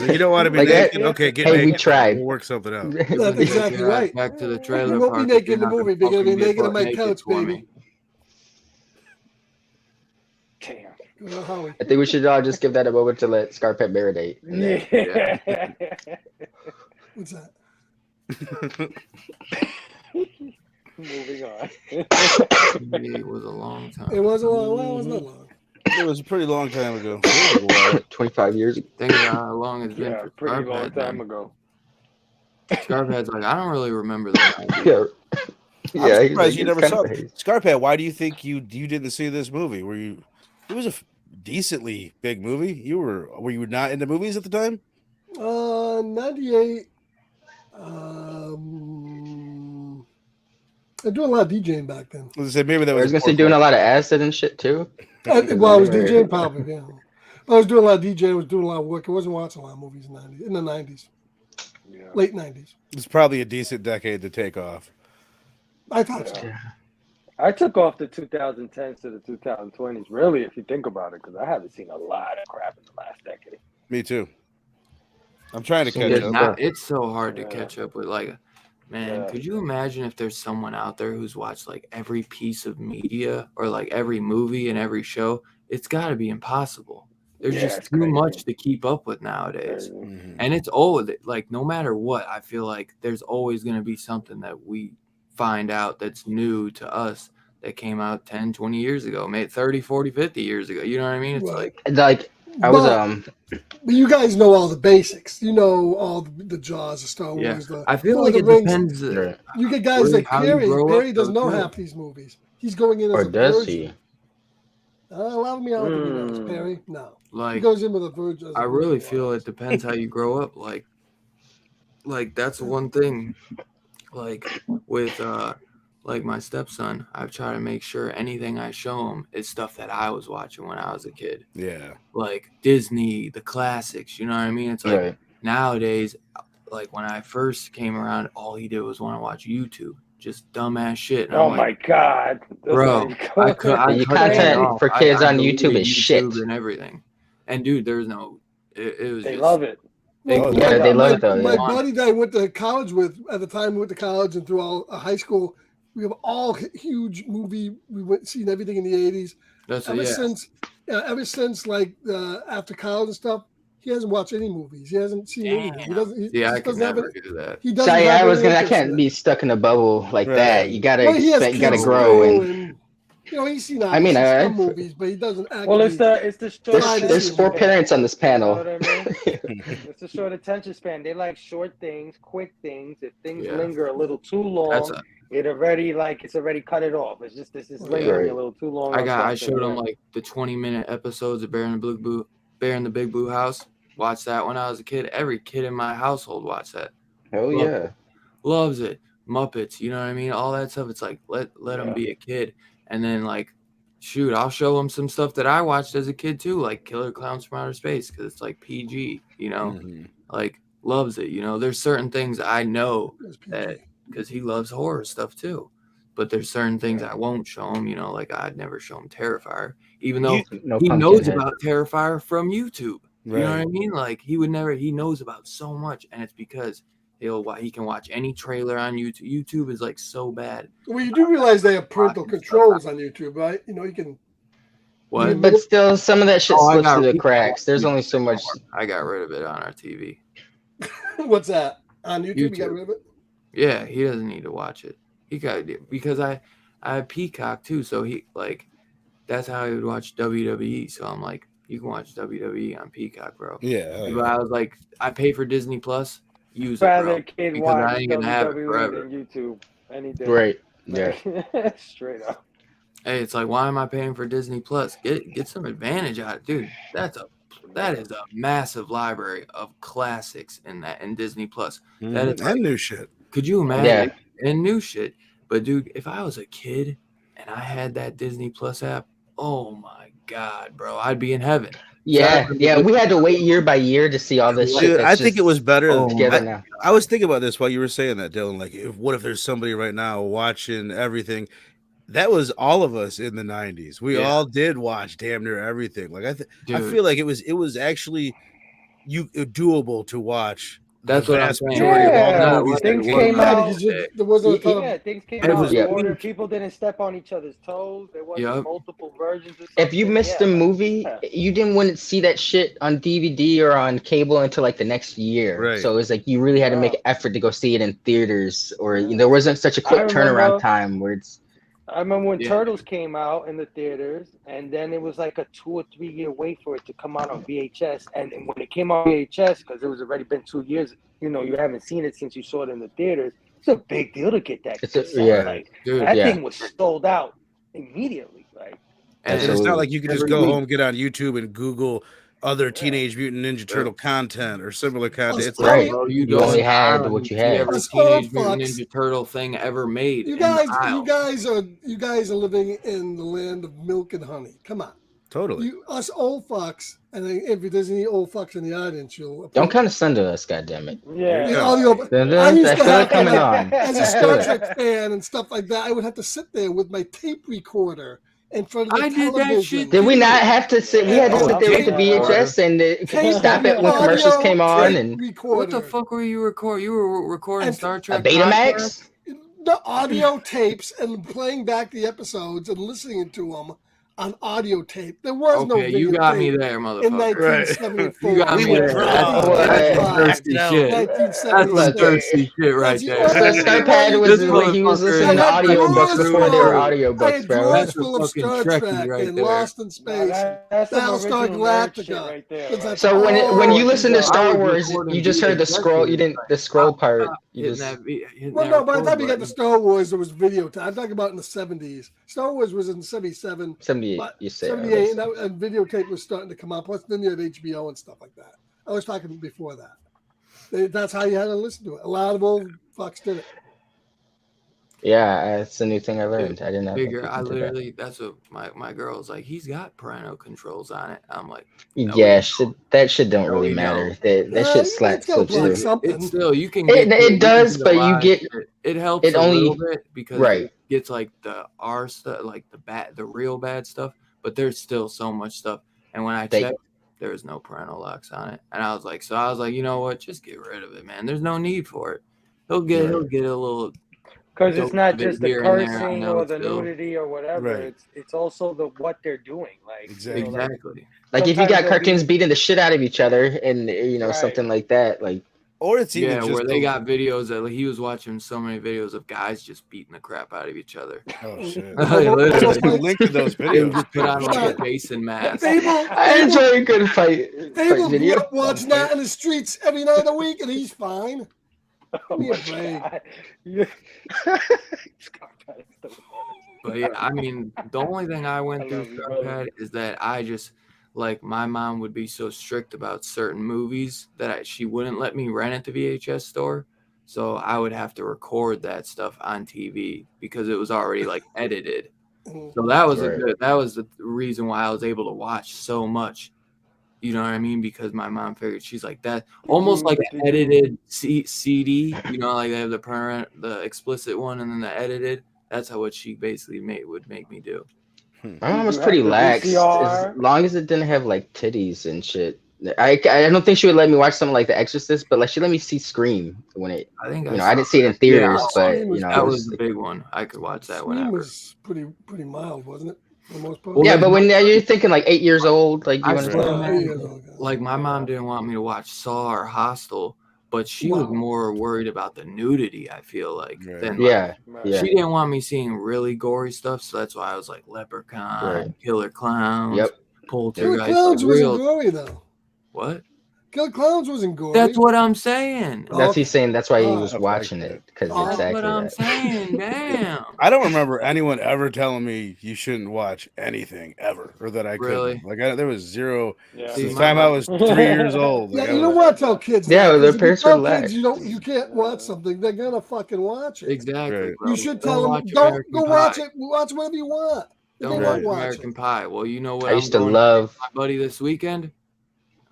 You don't want to be naked? Okay, get naked. We tried. We'll work something out. That's exactly right. Back to the trailer. You won't be naked in the movie. You're gonna be naked on my couch, baby. Damn. I think we should all just give that a moment to let Scarpet marinate. Yeah. What's that? Moving on. It was a long time. It was a long. Well, it was not long. It was a pretty long time ago. 25 years ago. Think about how long it's been for pretty long time ago. Scarpad's like, I don't really remember that. I'm surprised you never saw it. Scarpad, why do you think you didn't see this movie? It was a decently big movie. Were you not into movies at the time? 98. I do a lot of DJing back then. I was gonna say doing a lot of acid and shit too. I was DJing probably. Yeah, I was doing a lot of DJing. I was doing a lot of work. I wasn't watching a lot of movies in the 90s, late 90s. It's probably a decent decade to take off. I thought so. Yeah. I took off the 2010s to the 2020s, really, if you think about it, because I haven't seen a lot of crap in the last decade. Me too. I'm trying to Some catch good up. stuff. It's so hard to Yeah. catch up with. Like, man, Yeah. could you imagine if there's someone out there who's watched like every piece of media or like every movie and every show? It's got to be impossible. There's Yeah, just it's too crazy. much to keep up with nowadays. Crazy. Mhm. And it's always like, no matter what, I feel like there's always going to be something that we find out that's new to us that came out 10, 20 years ago, maybe 30, 40, 50 years ago. You know what I mean? It's Right. like, Like I was But you guys know all the basics. You know all the Jaws, the Star yeah, Wars, the I feel Lord like of the it Rings. depends. right. You get guys really like how you Perry. grow up, Perry doesn't though, know too. half these movies. He's going in as Or a does virgin. he? Allow me, I don't think he knows, Perry. No. He Like, goes in with a virgin. as a I really virgin feel wife. it depends how you grow up. Like that's one thing. Like with like my stepson, I've tried to make sure anything I show him is stuff that I was watching when I was a kid. Yeah. Like Disney, the classics, you know what I mean? It's like Right. nowadays, like when I first came around, all he did was want to watch YouTube, just dumbass shit. And Oh I'm my like, God, bro, I cut Your that content off. for kids I on YouTube deleted is shit. YouTube and everything. And dude, there's no. It was They just. love it. Well, Yeah, they love it though. My Yeah. buddy that I went to college with at the time we went to college and through all high school, we have all huge movie. We went seen everything in the 80s. That's Ever yeah. since like after college and stuff, he hasn't watched any movies. He hasn't seen anything. He doesn't. He See, I just could doesn't have never it. do that. He doesn't So have I was any gonna. I interest can't in be it. stuck in a bubble like that. Right. You gotta. Well, he has you gotta kids grow too, and. you know, he's seen I mean, some movies, but he doesn't actually. Well, it's the short Try to there's see four it. parents on this You know panel. what I mean? It's a short attention span. They like short things, quick things. If things Yeah. linger a little too long, That's it's already cut it off. It's just this is lingering a little too long. I showed him like the 20-minute episodes of Bear in the Big Blue House. Watched that when I was a kid. Every kid in my household watched that. Oh yeah. Loves it. Muppets, you know what I mean? All that stuff. It's like let him be a kid, and then like, shoot, I'll show him some stuff that I watched as a kid too, like Killer Clowns from Outer Space, because it's like PG, you know, like loves it. You know, there's certain things I know that because he loves horror stuff too, but there's certain things I won't show him. You know, like I'd never show him Terrifier, even though he knows about Terrifier from YouTube. You know what I mean? Like he would never. He knows about so much, and it's because he can watch any trailer on YouTube. YouTube is like so bad. Well, you do realize they have parental controls on YouTube, right? You know, you can. What? But still, some of that shit slips through the cracks. There's only so much. I got rid of it on our TV. What's that on YouTube? You got rid of it? Yeah, he doesn't need to watch it. He got it because I have Peacock too, so he like that's how he would watch WWE. So I'm like, you can watch WWE on Peacock, bro. Yeah. But I was like, I pay for Disney Plus. Use it, Rather bro. kid Because watch I ain't gonna have it WWE forever. than YouTube any day. Right. Yeah. Straight up. Hey, it's like, why am I paying for Disney Plus? Get some advantage out of it, dude. That is a massive library of classics in Disney Plus. That is and new shit. Could you imagine? Yeah. And new shit. But dude, if I was a kid and I had that Disney Plus app, oh my God, bro, I'd be in heaven. Yeah, we had to wait year by year to see all this shit. Dude, I think it was better together now. I was thinking about this while you were saying that, Dylan. Like, what if there's somebody right now watching everything? That was all of us in the 90s. We all did watch damn near everything. Like, I feel like it was actually doable to watch. That's what I'm saying. Majority of all the movies things came out. There wasn't a ton of Things came out in order. People didn't step on each other's toes. There wasn't multiple versions of If you missed a movie, you wouldn't see that shit on DVD or on cable until like the next year. Right. So it was like you really had to make an effort to go see it in theaters, or there wasn't such a quick turnaround time where it's. I remember when Turtles came out in the theaters, and then it was like a 2 or 3 year wait for it to come out on VHS. And when it came out on VHS, because it was already been 2 years, you haven't seen it since you saw it in the theaters. It's a big deal to get that. Thing was sold out immediately. Like, and it's not like you could just go home, get on YouTube, and Google other Teenage Mutant Ninja Turtle content or similar content. It's right. You only had what you had. Every Teenage Mutant Ninja Turtle thing ever made. You guys are living in the land of milk and honey. Come on. Totally. Us old fucks, and if there's any old fucks in the audience, you'll Don't condescend to us, goddammit. Yeah. The audio. Dun-dun, I used I to feel it have coming to, on. as a I Star feel it. Trek fan and stuff like that. I would have to sit there with my tape recorder in front of the I did that television. shit Did we too. not have to sit? We had to sit there with the VHS and stop it when commercials came on. And recorder. What the fuck were you recording? You were recording And Star a Trek Betamax? The audio tapes and playing back the episodes and listening to them on audio tape. There was no Okay, video you got tape me there, in motherfucker. 1974. You got We me would there. draw. That's some What? thirsty shit. 1976. That's some Okay. thirsty shit right That's the there. only So thing Scarpad was This when he was motherfucker listening is to I had audiobooks drawers before they were full. I audiobooks, had bro. drawers That's a full of fucking Star Trekkie Trek right and there. Lost in Space. That's some Battlestar original nerd shit Galactica. right there. Because Right? that's So when you all- listen to I Star was Wars, recording you just heard the VHS scroll. You tapes, didn't like, the scroll stop part. You hitting just hitting Well, that no, by the record time you got to button. Star Wars, there was video time. I'm talking about in the 70s. Star Wars was in 77, 78. but You say 78, and videotape was starting to come out. Plus, then you had HBO and stuff like that. I was talking before that. That's how you had to listen to it. A lot of old fucks did it. yeah, it's a new thing I learned. I didn't know. Figure, I literally, that's what my girl was like, he's got parental controls on it. I'm like, no, Yeah, he don't. that shit don't No, really he matter. don't. That shit It's gotta slips block through. something. It's still, you can It get it does, but you get it helps it a only- little bit because right. it gets like the R stuff, like the real bad stuff, but there's still so much stuff. And when I checked, there was no parental locks on it. And I was like, you know what? Just get rid of it, man. There's no need for it. He'll get a little, Because it's not just the here and there, I cursing know or the still. nudity or whatever. Right. It's also the what they're doing. Like Exactly. you know, like, exactly. Like if you sometimes got they'll cartoons be- beating the shit out of each other, and Right. something like that, like Or it's even Yeah, just where they the- got videos that he was watching so many videos of guys just beating the crap out of each other. Oh shit. Literally. Just put a link to those They would videos. just put on like a Jason mask. I enjoy a good fight video. Watch that in the streets every night of the week, and he's fine. oh Give me my a break. God. Yeah. But yeah, I mean, the only thing I went I through love you, Scarpad brother. is that I just like my mom would be so strict about certain movies that she wouldn't let me rent at the VHS store. So I would have to record that stuff on TV because it was already like edited. So that was that was the reason why I was able to watch so much. You know what I mean? Because my mom figured she's like that, almost like an edited CD. You know, like they have the explicit one and then the edited. That's how what she basically would make me do. My mom was You pretty have the lax, VCR? as long as it didn't have like titties and shit. I don't think she would let me watch something like The Exorcist, but like she let me see Scream when it. I think I didn't see it in theaters, but Scream was I that was was the big one. I could watch that Scream whenever. was pretty mild, wasn't it? For the most part. Well, yeah. But when you're thinking like 8 years old, like you I want swear, to. man, like my mom didn't want me to watch Saw or Hostel, but she was more worried about the nudity. I feel like than Yeah, Right. yeah. she didn't want me seeing really gory stuff, so that's why I was like Leprechaun, Killer Clowns, Yep. Killer Poltergeist. Clowns like, wasn't real gory though. what? Killer Clowns wasn't gory. That's what I'm saying. That's he's saying. That's why he Oh, was that's watching like it because Oh, That's exactly what I'm that. saying. Damn. I don't remember anyone ever telling me you shouldn't watch anything ever, or that I Really? couldn't. Like there was zero. Yeah. See, Since the my time I mom- was 3 years old. Like, Yeah, I you don't was- want to tell kids. Yeah, that, their 'cause if parents you tell are kids lax. you can't watch something. They're gonna fucking watch it. Exactly. Right. Bro. You should Don't tell them, watch don't American go watch Pie. it. Watch whatever you want. If Don't they watch won't watch American it. Pie. Well, you know what? I used to I'm going love my buddy this weekend.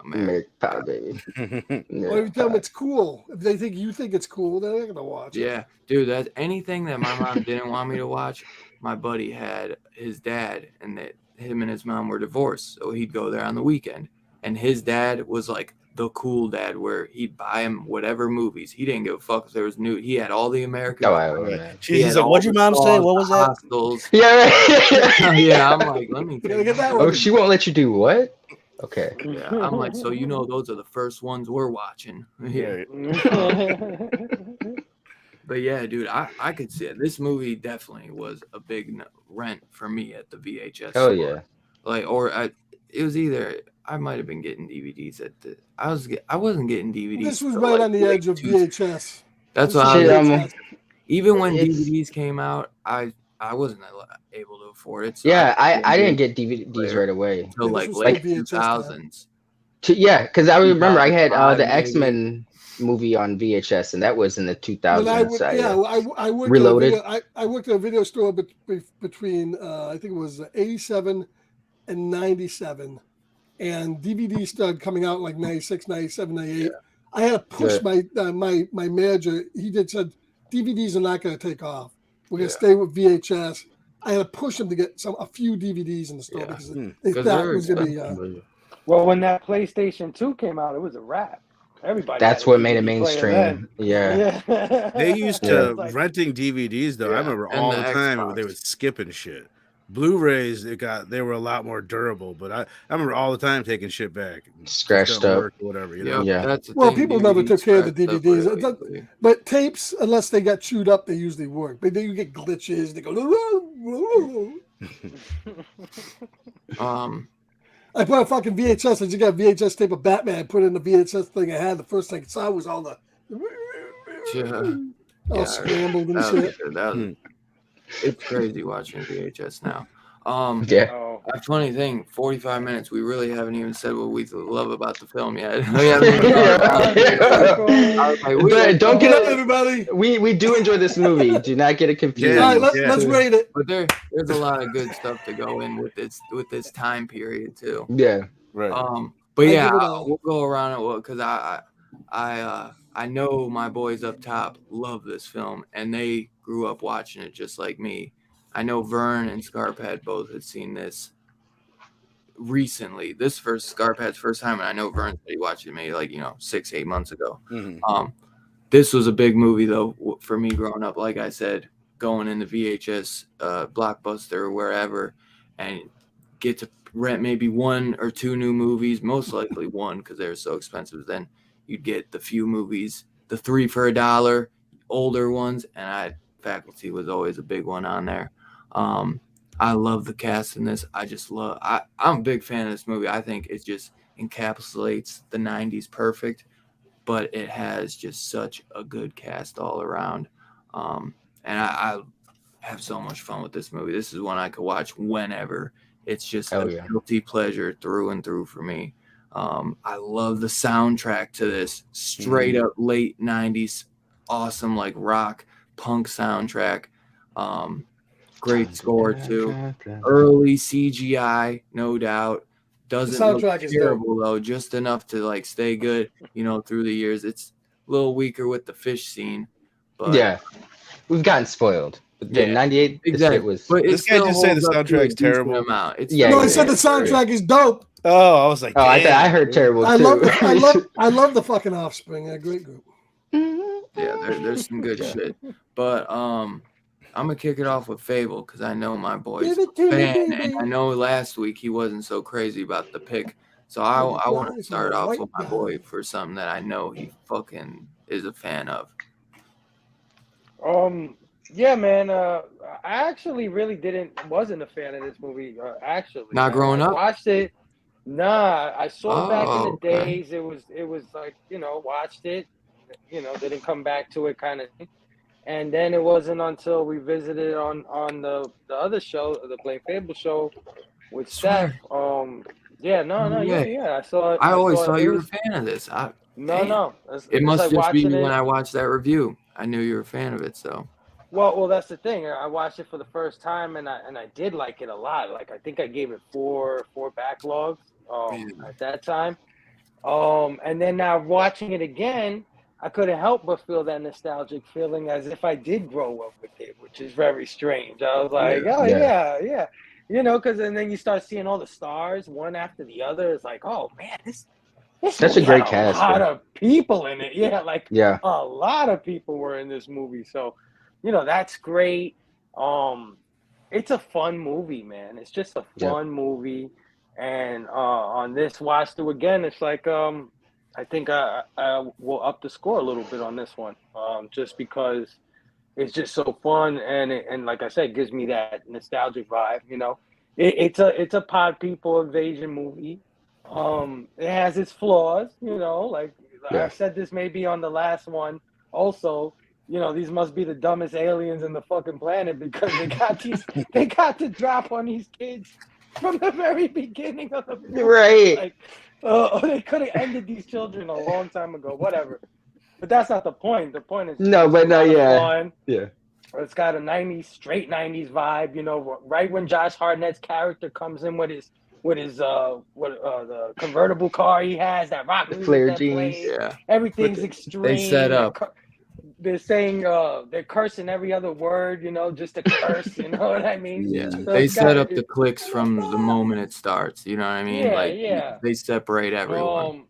American Pie, baby. Or if you American tell them Pie. it's cool, if they think you think it's cool, they're not gonna watch it. Yeah, dude, that's anything that my mom didn't want me to watch. My buddy had his dad, and that him and his mom were divorced, so he'd go there on the weekend. And his dad was like the cool dad, where he'd buy him whatever movies. He didn't give a fuck if there was new. He had all the American. Oh, She's like, "What'd your mom say? What was that?" Hostels. yeah, right. Yeah, I'm like, let me You gotta get that Oh, one. she won't let you do what? Okay. Yeah, I'm like, so you know, those are the first ones we're watching. Yeah. But yeah, dude, I could see it. This movie definitely was a big rent for me at the VHS. Oh store. yeah. Like, it was either I might have been getting DVDs at the. I wasn't getting DVDs. This was till, right like, on the late edge of 2000s. VHS. That's This what was I was. Shit, Even when it's- DVDs came out, I wasn't able to afford it. So Yeah, I didn't get DVDs right away. until Yeah, like this was late VHS time. 2000s. Yeah, because I remember I had 2005 the maybe. X-Men movie on VHS, and that was in the When I 2000s. would, I worked Reloaded. I worked at a video store between I think it was 87 in 97, and DVDs started coming out like 96, 97, 98. Yeah. I had to push my manager. He said, DVDs are not going to take off. We're going to stay with VHS. I had to push him to get a few DVDs in the store because they thought it was going to be. Well, when that PlayStation 2 came out, it was a wrap. Everybody. That's what made it mainstream. Yeah. They used to renting DVDs though. I remember all the time they would skip and shit. Blu-rays, they were a lot more durable, but I remember all the time taking shit back, scratched up, or whatever. You know? Yeah. Well, people never took care of the DVDs, but tapes, unless they got chewed up, they usually work. But then you get glitches. They go. I put a fucking VHS. I just got a VHS tape of Batman. I put it in the VHS thing I had. The first thing I saw was all the all scrambled and shit. It's crazy watching VHS now. A funny thing, 45 minutes. We really haven't even said what we love about the film yet. Don't get up, everybody. We do enjoy this movie. Do not get it confused. All right, let's rate it. But there's a lot of good stuff to go in with this time period too. Yeah, right. But we'll go around it because I know my boys up top love this film and they grew up watching it just like me. I know Vern and Scarpad both had seen this recently. This Scarpad's first time, and I know Vern said he watched it maybe 6-8 months ago. Mm-hmm. This was a big movie though for me growing up. Like I said, going into VHS, Blockbuster, or wherever, and get to rent maybe 1 or 2 new movies, most likely 1 because they were so expensive. Then you'd get the few movies, the 3 for $1, older ones, and Faculty was always a big one on there. I love the cast in this. I'm a big fan of this movie. I think it just encapsulates the 90s perfect, but it has just such a good cast all around. And I have so much fun with this movie. This is one I could watch whenever. It's just a guilty pleasure through and through for me. I love the soundtrack to this. Straight up late 90s, awesome rock punk soundtrack. Great score too. Early CGI, no doubt. Doesn't look terrible though, just enough to stay good, through the years. It's a little weaker with the fish scene, but we've gotten spoiled. The 98 exactly. This guy just said the soundtrack's terrible. I said the soundtrack is dope. Oh, I was like, I heard terrible. I love the fucking Offspring. They're a great group. Yeah, there's some good shit. But I'm gonna kick it off with Fable because I know my boy's a fan, and I know last week he wasn't so crazy about the pick. So I want to start off with my boy for something that I know he fucking is a fan of. Yeah, man. I actually really wasn't a fan of this movie. Actually, not growing up. I watched it. Nah, I saw it back in the days. It was like watched it. Didn't come back to it kind of thing. And then it wasn't until we visited on the other show, the Blame Fable show with Seth. I saw it. I always thought you were a fan of this. No. It must just be when I watched that review. I knew you were a fan of it, so. Well, that's the thing. I watched it for the first time, and I did like it a lot. I think I gave it four backlogs at that time. And then now watching it again, I couldn't help but feel that nostalgic feeling as if I did grow up with it, which is very strange. I was like, yeah. Because and then you start seeing all the stars one after the other. It's like, oh man, this such a great cast. A lot of people in it. A lot of people were in this movie. So, that's great. It's a fun movie, man. It's just a fun movie. And on this watch through again, it's like I think I will up the score a little bit on this one, just because it's just so fun and like I said, gives me that nostalgic vibe. It's a pod people invasion movie. It has its flaws. I said this maybe on the last one. Also, these must be the dumbest aliens in the fucking planet because they got to drop on these kids from the very beginning of the movie. Right. They could have ended these children a long time ago, whatever. But that's not the point. The point is fun. Yeah. It's got a straight 90s vibe, right when Josh Hartnett's character comes in with with his the convertible car he has, that rock music flare that jeans. plays. Yeah. Everything's extreme. They set up. They're saying they're cursing every other word, just to curse. You know what I mean? Yeah, So they it's set got- up the clicks from the moment it starts. You know what I mean? Yeah, Like yeah. they separate everyone.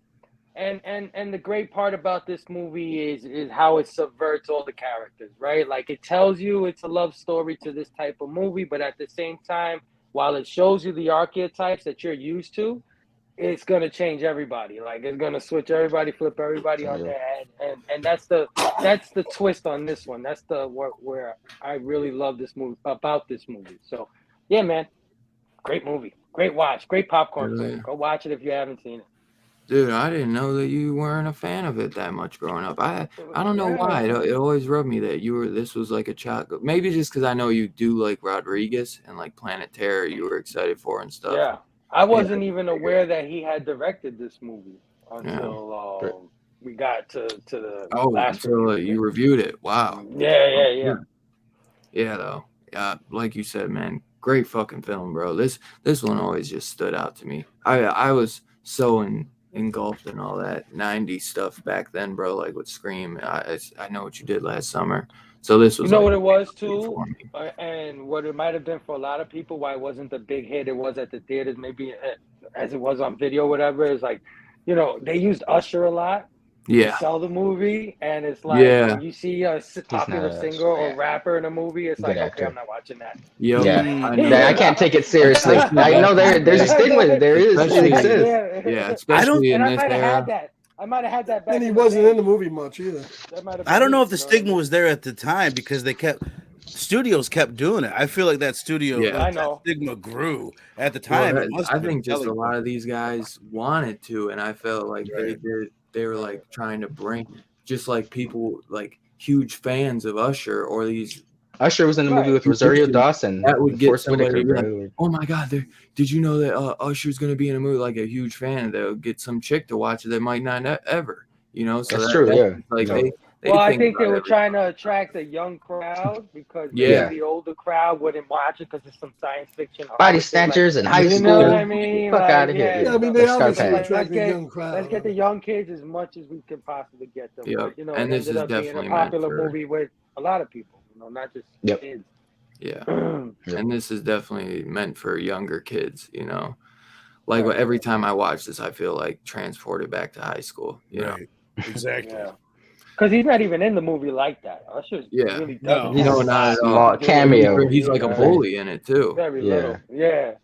And the great part about this movie is how it subverts all the characters, right? Like it tells you it's a love story to this type of movie, but at the same time, while it shows you the archetypes that you're used to, it's gonna change everybody. Like it's gonna switch everybody, flip everybody on their head, and that's the twist on this one. That's the where I really love this movie about this movie. So, yeah, man, great movie, great watch, great popcorn Really? film. Go watch it if you haven't seen it. Dude, I didn't know that you weren't a fan of it that much growing up. I don't know why. It always rubbed me that this was like a child. Maybe just because I know you do like Rodriguez and like Planet Terror, you were excited for and stuff. Yeah, I wasn't even aware that he had directed this movie until we got to the last until you reviewed it. Wow. Yeah. Yeah, though. Yeah, like you said, man, great fucking film, bro. This one always just stood out to me. I was so engulfed in all that 90s stuff back then, bro, like with Scream. I know what you did last summer. So this was what it was too, and what it might have been for a lot of people why it wasn't the big hit it was at the theaters, maybe as it was on video, whatever, is like, they used Usher a lot to sell the movie, and it's like when you see a popular singer or rapper in a okay, I'm not watching that. I can't take it seriously. I know there's a stigma. There is. It exists. Yeah, especially in this era. I might have had that back. And he wasn't in the movie much either. I don't know if the stigma was there at the time because studios kept doing it. I feel like that stigma grew at the time. I think just a lot of these guys wanted to, and I felt like they were like trying to bring just like people like huge fans of Usher or these. Usher was in the movie with Rosario Dawson. That would get somebody like, oh my God, did you know that Usher's going to be in a movie? Like a huge fan that would get some chick to watch it that might not ever, So that's true, Like I think they were trying to attract a young crowd because the older crowd wouldn't watch it because it's some science fiction. Body snatchers in high school. You know what I mean? Fuck out of here. Yeah, I mean, they obviously attract a young crowd. Let's get the young kids as much as we can possibly get them. Yep. But, and this is definitely a popular movie with a lot of people, not just kids. Yeah. And this is definitely meant for younger kids, Like every time I watch this, I feel like transported back to high school, know? Exactly. Because he's not even in the movie like that. Usher's really doesn't. No, not at all. Cameo. He's like a bully in it too. Very little. Yeah.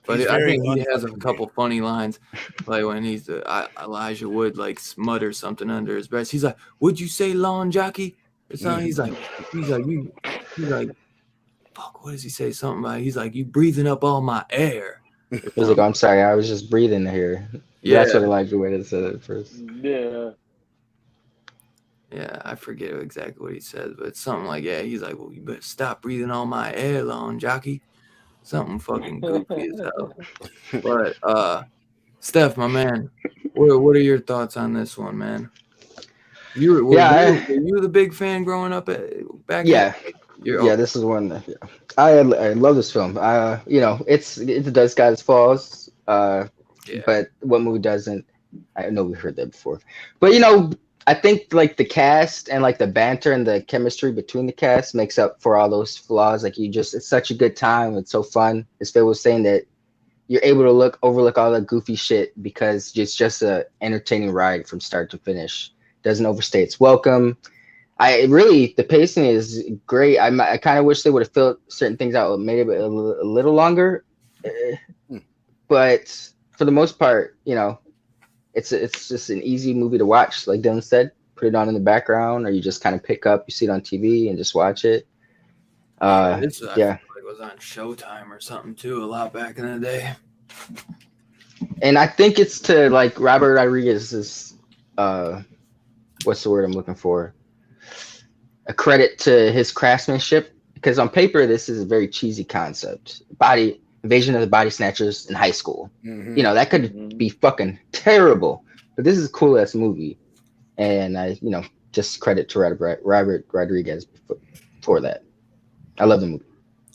But I think he has a couple funny lines, like when he's Elijah Wood like mutters something under his breath. He's like, "Would you say lawn jockey?" Or something. He's like, fuck. What does he say? Something like he's like, "You breathing up all my air." He's like, "I'm sorry, I was just breathing here." Yeah, that's what Elijah Wood had said at first. Yeah, I forget exactly what he says, but it's something like, he's like, "Well, you better stop breathing all my air, lawn jockey." Something fucking goofy as hell. But Steph, my man, what are your thoughts on this one, man? Were you the big fan growing up back? This is one. I love this film. It does got its flaws. But what movie doesn't? I know we heard that before, but I think like the cast and like the banter and the chemistry between the cast makes up for all those flaws. Like it's such a good time. It's so fun. As Phil was saying, that you're able to overlook all that goofy shit because it's just a entertaining ride from start to finish. Doesn't overstay its welcome. The pacing is great. I kind of wish they would have filled certain things out, maybe a little longer. But for the most part, it's just an easy movie to watch. Like Dylan said, put it on in the background, or you just kind of pick up, you see it on TV, and just watch it. I feel like it was on Showtime or something too, a lot back in the day. And I think it's to like Robert Rodriguez's, what's the word I'm looking for? A credit to his craftsmanship, because on paper this is a very cheesy concept. Invasion of the Body Snatchers in high school. Mm-hmm. That could be fucking terrible, but this is a cool ass movie, and I just credit to Robert Rodriguez for that. I love the movie.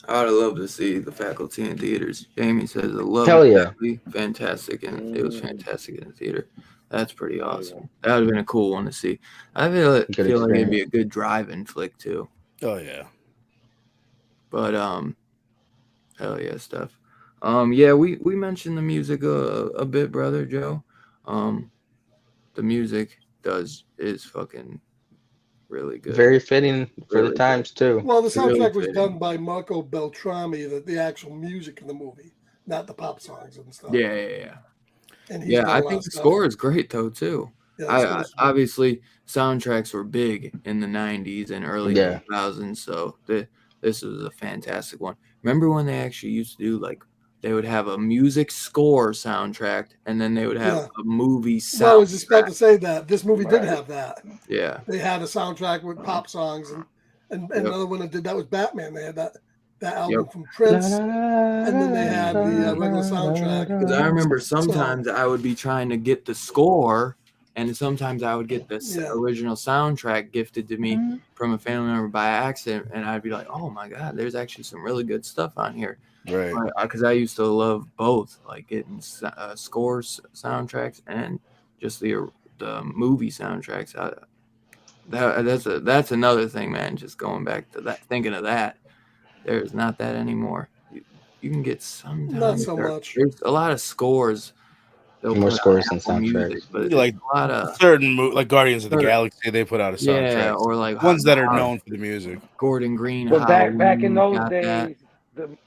I would love to see The Faculty in theaters. Jamie says I love Hell the yeah. Faculty. Fantastic, and it was fantastic in the theater. That's pretty Oh, awesome. yeah. That would have been a cool one to see. I Good feel like it'd be experience. a good drive-in flick too. Oh yeah. But hell yeah, stuff. Yeah, we mentioned the music a bit, brother Joe. The music is fucking really good. Very fitting for the Really good. times too. Well, the Really soundtrack was fitting. done by Marco Beltrami, the actual music in the movie, not the pop songs and stuff. Yeah. And he's Yeah, done a I lot think of the stuff. score is great though too. Yeah, the I score's- obviously soundtracks were big in the '90s and early Yeah. 2000s, so this was a fantastic one. Remember when they actually used to do like they would have a music score soundtrack and then they would have Yeah. a movie soundtrack. Well, I was just about to say that this movie did Right. have that. Yeah, They had a soundtrack with pop songs, and another one that did that was Batman. They had that album Yep. from Prince, and then they had the regular soundtrack. because I remember sometimes I would be trying to get the score, and sometimes I would get the Yeah. original soundtrack gifted to me from a family member by accident, and I'd be like, "Oh my god, there's actually some really good stuff on here." Right. Because I used to love both, like getting scores, soundtracks, and just the movie soundtracks. That's another thing, man. Just going back to that, thinking of that, there's not that anymore. You can get sometimes Not so much. There's a lot of scores. They'll More put on scores than Apple soundtracks. Music, but it's Like a lot of certain like Guardians of the Certain- Galaxy, they put out a soundtrack. yeah, or like Ones that are how known for the music. Gordon Green. But back in Halloween those got that. days,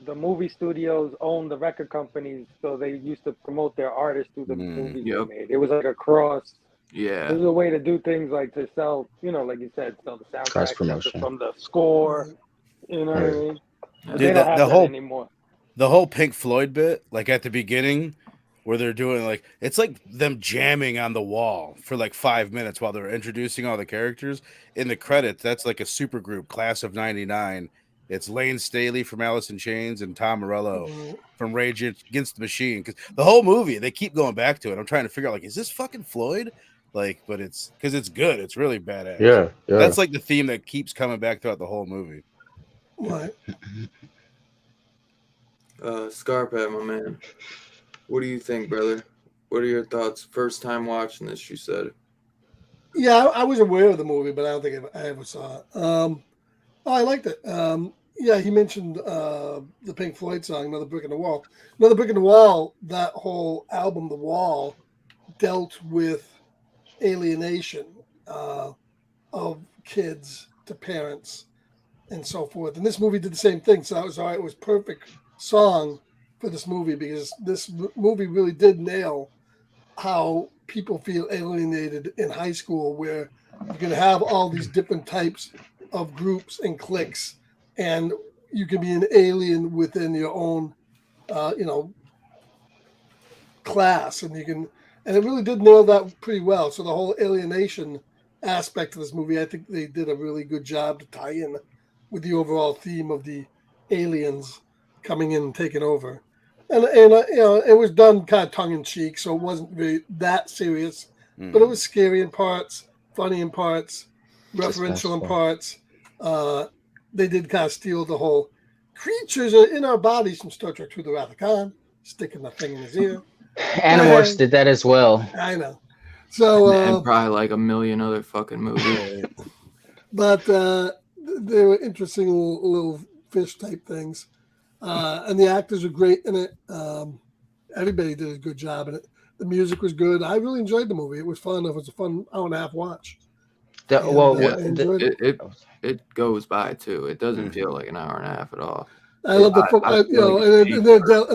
the movie studios owned the record companies, so they used to promote their artists through the movies Yep. they made. It was like a cross. Yeah, It was a way to do things like to sell, like you said, sell the Cross soundtrack promotion. from the score. You know what I mean? But Dude, they don't have the that whole anymore. the whole Pink Floyd bit, like at the beginning, where they're doing like it's like them jamming on the wall for like 5 minutes while they're introducing all the characters. In the credits, that's like a super group, Class of '99. It's Lane Staley from Alice in Chains and Tom Morello from Rage Against the Machine. Because the whole movie, they keep going back to it. I'm trying to figure out, like, is this fucking Floyd? Like, but it's because it's good. It's really badass. Yeah. That's like the theme that keeps coming back throughout the whole movie. Right. Scarpat, my man. What do you think, brother? What are your thoughts? First time watching this, you said. Yeah, I was aware of the movie, but I don't think I ever saw it. I liked it. Yeah, he mentioned the Pink Floyd song, Another Brick in the Wall. Another Brick in the Wall, that whole album, The Wall, dealt with alienation of kids to parents and so forth. And this movie did the same thing. So it was perfect song for this movie because this movie really did nail how people feel alienated in high school, where you're going to have all these different types of groups and cliques, and you can be an alien within your own, class, and it really did nail that pretty well. So the whole alienation aspect of this movie, I think they did a really good job to tie in with the overall theme of the aliens coming in and taking over. And it was done kind of tongue in cheek, so it wasn't really that serious, but it was scary in parts, funny in parts, referential in parts. They did kind of steal the whole creatures are in our bodies from Star Trek Through the Wrath of Khan, sticking the thing in his ear. Animorphs did that as well. I know. So and probably like a million other fucking movies. but they were interesting little fish type things. And the actors are great in it. Everybody did a good job in it. The music was good. I really enjoyed the movie. It was fun. It was a fun hour and a half watch. It goes by too. It doesn't feel like an hour and a half at all. I love the football, and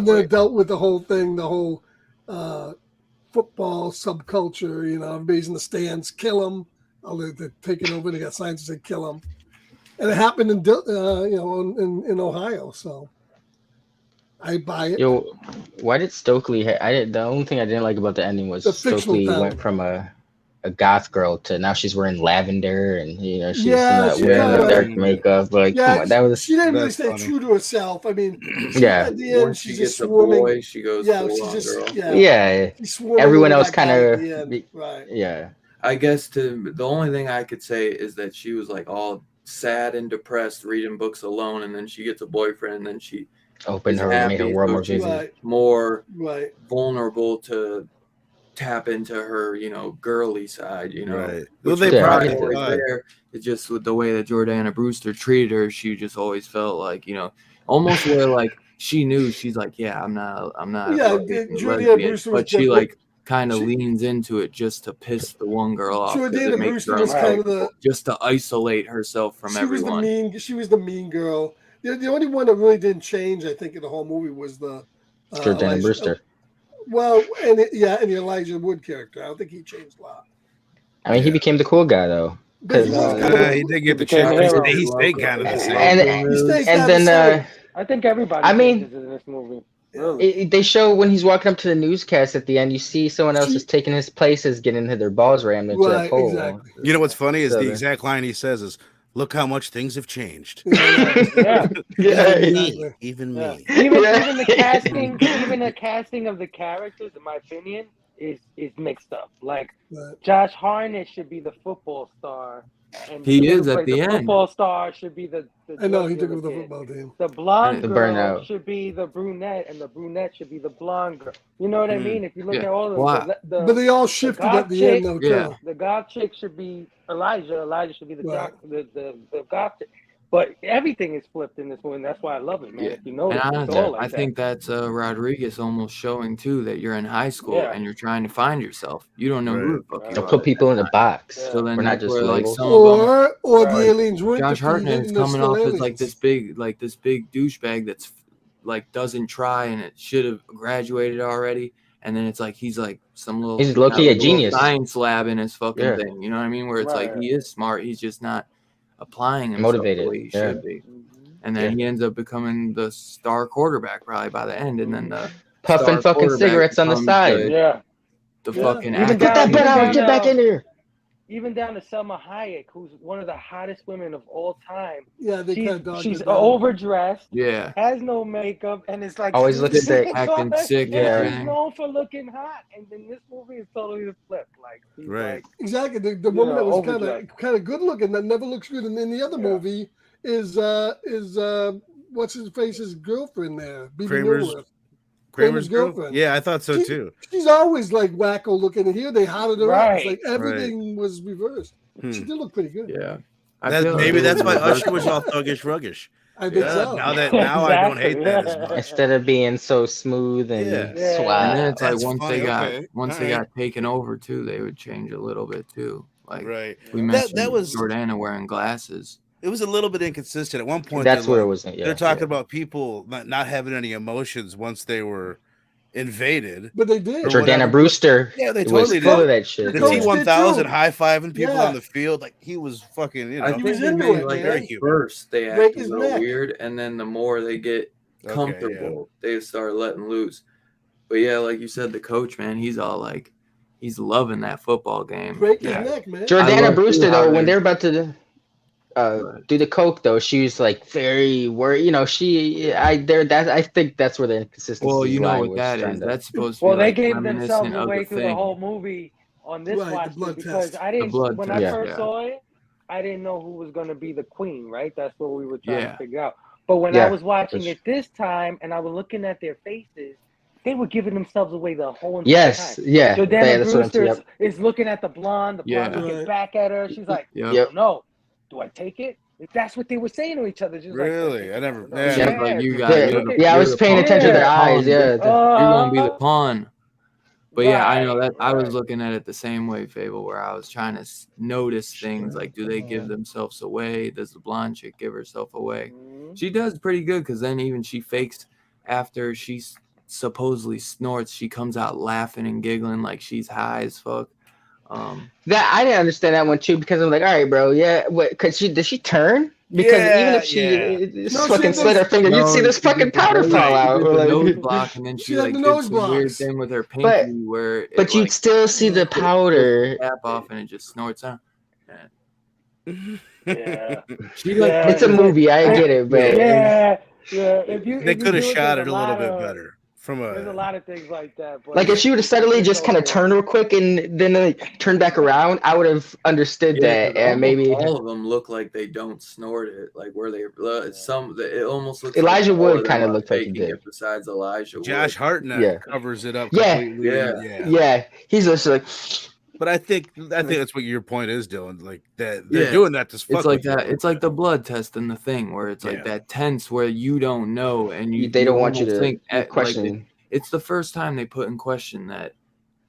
then it dealt with the whole thing, the whole football subculture. Everybody's in the stands, kill them. They're taking over. They got signs that say "kill them," and it happened in Ohio. So I buy it. Yo, why did Stokely? The only thing I didn't like about the ending was Stokely went from a goth girl to now she's wearing lavender and she's not wearing the dark makeup. Like, come on, she didn't really stay true to herself. I mean, at the end, she's just swarming. Boy, she goes she's everyone else kind of right. I guess the only thing I could say is that she was like all sad and depressed reading books alone, and then she gets a boyfriend, and then she Open is her, made her happy, world so more she's busy. more Right. vulnerable to tap into her, girly side, Right. Which Well, they was probably not always did. there. It's just with the way that Jordana Brewster treated her, she just always felt like, almost where like she knew, she's like, yeah, I'm not Yeah, a fucking Jordana lesbian, Brewster was but she different. like kind of leans into it just to piss the one girl off, 'cause Jordana it makes Brewster her was kind of uncomfortable, just to isolate herself from she was everyone. she was the mean girl. The only one that really didn't change, I think, in the whole movie was the Jordana Brewster. Well, and the Elijah Wood character. I don't think he changed a lot. I mean, he became the cool guy though. But he was kind of he did get the became chick. a hero. He stayed kind of the same. And he stays and down the then same. I think everybody I mean, changes in this movie. Really. they show when he's walking up to the newscast at the end, you see someone else is taking his place, is getting their balls rammed into that pole. Exactly. You know what's funny is So the then- exact line he says is, "Look how much things have changed." Yeah. Even me. Even the casting of the characters, in my opinion, is mixed up. Like Josh Hartnett should be the football star, and He the is who at plays the end. Football star should be the I know drug he took dealer over the kid. football team. The blonde The girl burnout. should be the brunette, and the brunette should be the blonde girl. You know what I mean? If you look Yeah. at all of Wow. them, But they all shifted at the end, though, Yeah. too. the goth chick should be Elijah. Elijah should be the Right. the goth chick. But everything is flipped in this one. That's why I love it, man. Yeah. If you notice, And it's all like I that. think that's Rodriguez almost showing too that you're in high school Yeah. and you're trying to find yourself. You don't know who the fuck you They'll are. put people in a box. So then We're not that's just where like labels. some of them, Or the Right. aliens weren't Josh defeated, Hartnett is and they're coming still off as aliens. like this big douchebag that's like doesn't try and it should have graduated already. And then it's like he's like some little He's low-key a little genius. science lab in his fucking Yeah. thing. You know what I mean? Where it's like Right. he is smart, he's just not applying himself the Motivated, way he yeah. should be. And then he ends up becoming the star quarterback probably by the end, and then the Puffing star fucking quarterback cigarettes on the becomes side. Yeah. the Yeah. fucking Even actor. Put that down- butt out. even Get back down- in here. Even down to Selma Hayek, who's one of the hottest women of all time. Yeah, they kind of dogged She's it down. overdressed, Yeah, has no makeup, and it's like Always looks sick. acting sick. Yeah, Yeah. she's known for looking hot, and then this movie is totally the flip. Like, she's Right. like, Exactly. The woman know, that was overdressed. kind of good looking that never looks good in the other movie is what's his face's girlfriend there, Bebe Kramer's- Neuwirth. Kramer's girlfriend. Yeah, I thought so too. She's always like wacko looking, and here they hounded her up. It's Right. like everything was reversed. She did look pretty good. Yeah, Maybe that's why Usher was off. all thuggish ruggish. I think so. Now I don't hate that as Exactly, much. Instead of being so smooth and Yeah. suave. And then it's like That's once funny, they got okay. once All they right. got taken over too, they would change a little bit too. Like Right. we mentioned, that was Jordana wearing glasses. it was a little bit inconsistent. At one point, That's they're where it like- wasn't. Yeah. They're talking about people not having any emotions once they were invaded. But they did. Or Jordana whatever. Brewster. Yeah, they was totally full did. of that shit. The coach yeah. did T1000 too. high fiving people Yeah. on the field, like he was fucking, I He think was they into made it, like very at human. first they Break act a his little neck. weird, and then the more they get Okay, comfortable, they start letting loose. But yeah, like you said, the coach, man, he's all like, he's loving that football game. Break his Yeah. neck, man. I Jordana love Brewster, too how though, when they- they're about to do the coke, though, she was like very worried. You know, I think that's where the inconsistency. Well, you know lie what was that trying is. to- That's supposed to well, be they like gave reminiscent themselves of away the through the thing. whole movie on this Right, the watch blood because test. I didn't. blood When test, I first yeah. saw it, I didn't know who was going to be the queen. Right, that's what we were trying Yeah. to figure out. But when Yeah, I was watching which- it this time and I was looking at their faces, they were giving themselves away the whole entire Yes, time. yeah, Jordana that's what I'm Brewster saying. is looking at the blonde Yeah. looking Right. back at her. She's like, Yep. Yep. no, do I take it? That's what they were saying to each other. She was Really? like, I never- no, yeah. Yeah, like you just got- look Yeah, at- yeah, I you're was the paying pawn. attention to their You're the eyes. pawn. Yeah, You're gonna be the Uh-huh. pawn. But yeah, I know Right, that I was right. looking at it the same way, Fable, where I was trying to notice things like, do they give themselves away? Does the blonde chick give herself away? Mhm. She does pretty good because then even she fakes after she supposedly snorts, she comes out laughing and giggling like she's high as fuck. that I didn't understand that one too because I'm like, all right, bro, yeah, what? Cause did she turn? Because even if she No, fucking she slit her was- finger, you'd No, see this she fucking did the powder nose- fall she out. did the like- nose block, and then She she had like the did nose some weird blocks. thing with her pinky But- where it, But you'd like, still see the pulls powder. the cap off and it just snorts out. Yeah. She like It's a movie, I get it, but Yeah. Yeah. If you They if you could have do it, shot there's it a little lot bit of- better. There's a lot of things like that. But Like if she would have suddenly just kind of turned real quick and then like turned back around, I would have understood that, and maybe all of them look like they don't snort it. Like where they it almost looks Elijah like all Wood of them kind of are looked like he faking did. it. Besides Elijah Josh Wood. Hartnett covers it up Yeah. completely. Yeah. He's just like. But I think that's what your point is, Dylan. Like that they're doing that to fuck. It's like that. It's like the blood test and the thing where it's like that tense where you don't know and they don't want you to think question. Like it's the first time they put in question that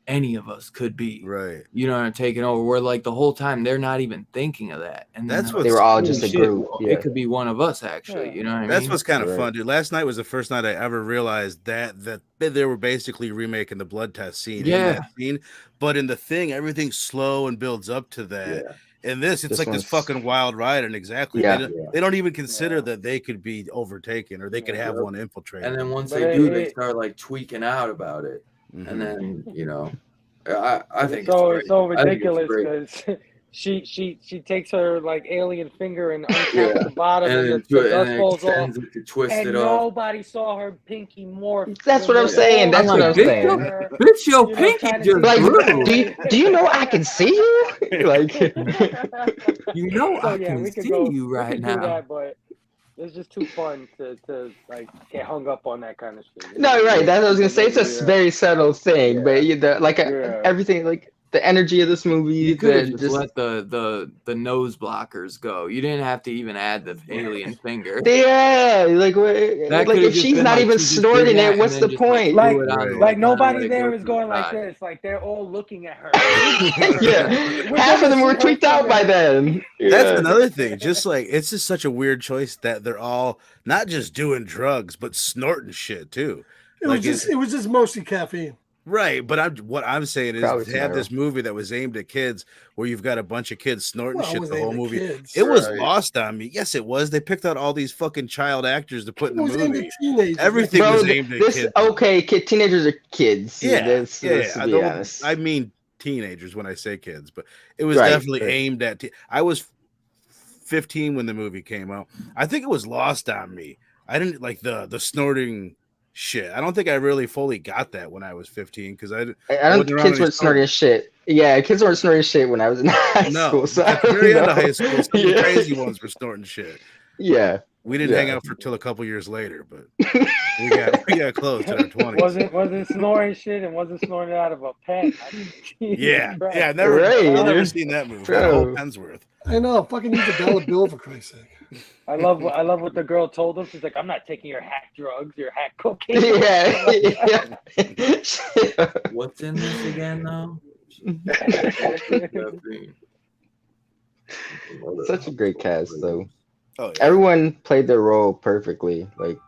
any of us could be right. You know, taking over. Where like the whole time they're not even thinking of that, and that's what they were all just a group. It could be one of us actually. You know what I mean? That's what's kind of fun, dude. Last night was the first night I ever realized that they were basically remaking the blood test scene. In that scene, but in the thing, everything's slow and builds up to that. And it's like this fucking wild ride, and they don't even consider that they could be overtaken or they could have one infiltrate. And then once they do, they start like tweaking out about it, and then I think it's so ridiculous because she takes her like alien finger and uncaps the bottom, and the dust falls off, and nobody saw her pinky morph. That's what I'm saying. That's what I'm saying. Bitch, your pinky just like, do you know I can see you? Like, I can see you right now. That, but it's just too fun to like get hung up on that kind of shit. No, right. That's what I was gonna say. It's a very subtle thing, but everything, like the energy of this movie. You could just let the nose blockers go. You didn't have to even add the alien finger. Yeah, like if she's not even snorting it, what's the point? Like nobody there is going like this. Like they're all looking at her. Half of them were tweaked out by then. That's another thing. Just like it's just such a weird choice that they're all not just doing drugs but snorting shit too. It was just mostly caffeine. Right, but what I'm saying is to have this movie that was aimed at kids, where you've got a bunch of kids snorting shit the whole movie. It was lost on me. Yes, it was. They picked out all these fucking child actors to put in the movie. Everything was aimed at kids. Okay, teenagers are kids. I mean teenagers when I say kids, but it was definitely aimed at. I was 15 when the movie came out. I think it was lost on me. I didn't like the snorting shit. I don't think I really fully got that when I was 15 because I don't think kids weren't snorting shit. Yeah, kids weren't snorting shit when I was in high school. So at the very end of high school, some of the crazy ones were snorting shit. Yeah. We didn't hang out till a couple years later, but we got close to our 20s. Wasn't snoring shit and wasn't snorting it out of a pen. I've never seen that movie. That whole pen's worth. I know. Fucking need $1 bill for Christ's sake. I love what the girl told him. She's like, "I'm not taking your hack drugs, your hack cocaine." Yeah. What's in this again, though? Such a great cast, though. Oh, yeah. Everyone played their role perfectly. Like,